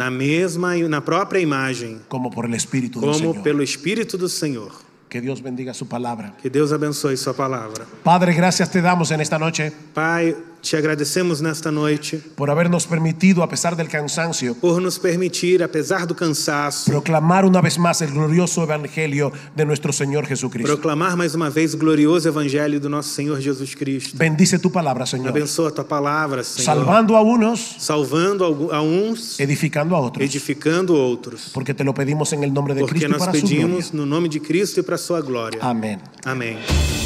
S2: Na própria imagem,
S3: como por el Espíritu del
S2: como
S3: Señor.
S2: pelo Espírito do Senhor.
S3: Que Dios bendiga su palabra.
S2: Que Deus abençoe sua palavra.
S3: Padre, gracias te damos en esta noche
S2: Pai, te agradecemos nesta noite
S3: por habernos permitido, a pesar del cansancio,
S2: por nos permitir, apesar do cansaço,
S3: proclamar una vez más el glorioso evangelio de nuestro Señor Jesucristo.
S2: proclamar mais uma vez o glorioso evangelho do nosso Senhor Jesus Cristo.
S3: Bendice tu palabra, Señor,
S2: Abençoa a tua palavra, Senhor.
S3: salvando a unos,
S2: Salvando a uns,
S3: edificando a otros,
S2: edificando outros.
S3: porque te lo pedimos en el nombre de
S2: Porque
S3: Cristo y
S2: nós
S3: para su gloria.
S2: pedimos no nome de Cristo e para sua glória.
S3: Amén.
S2: Amém.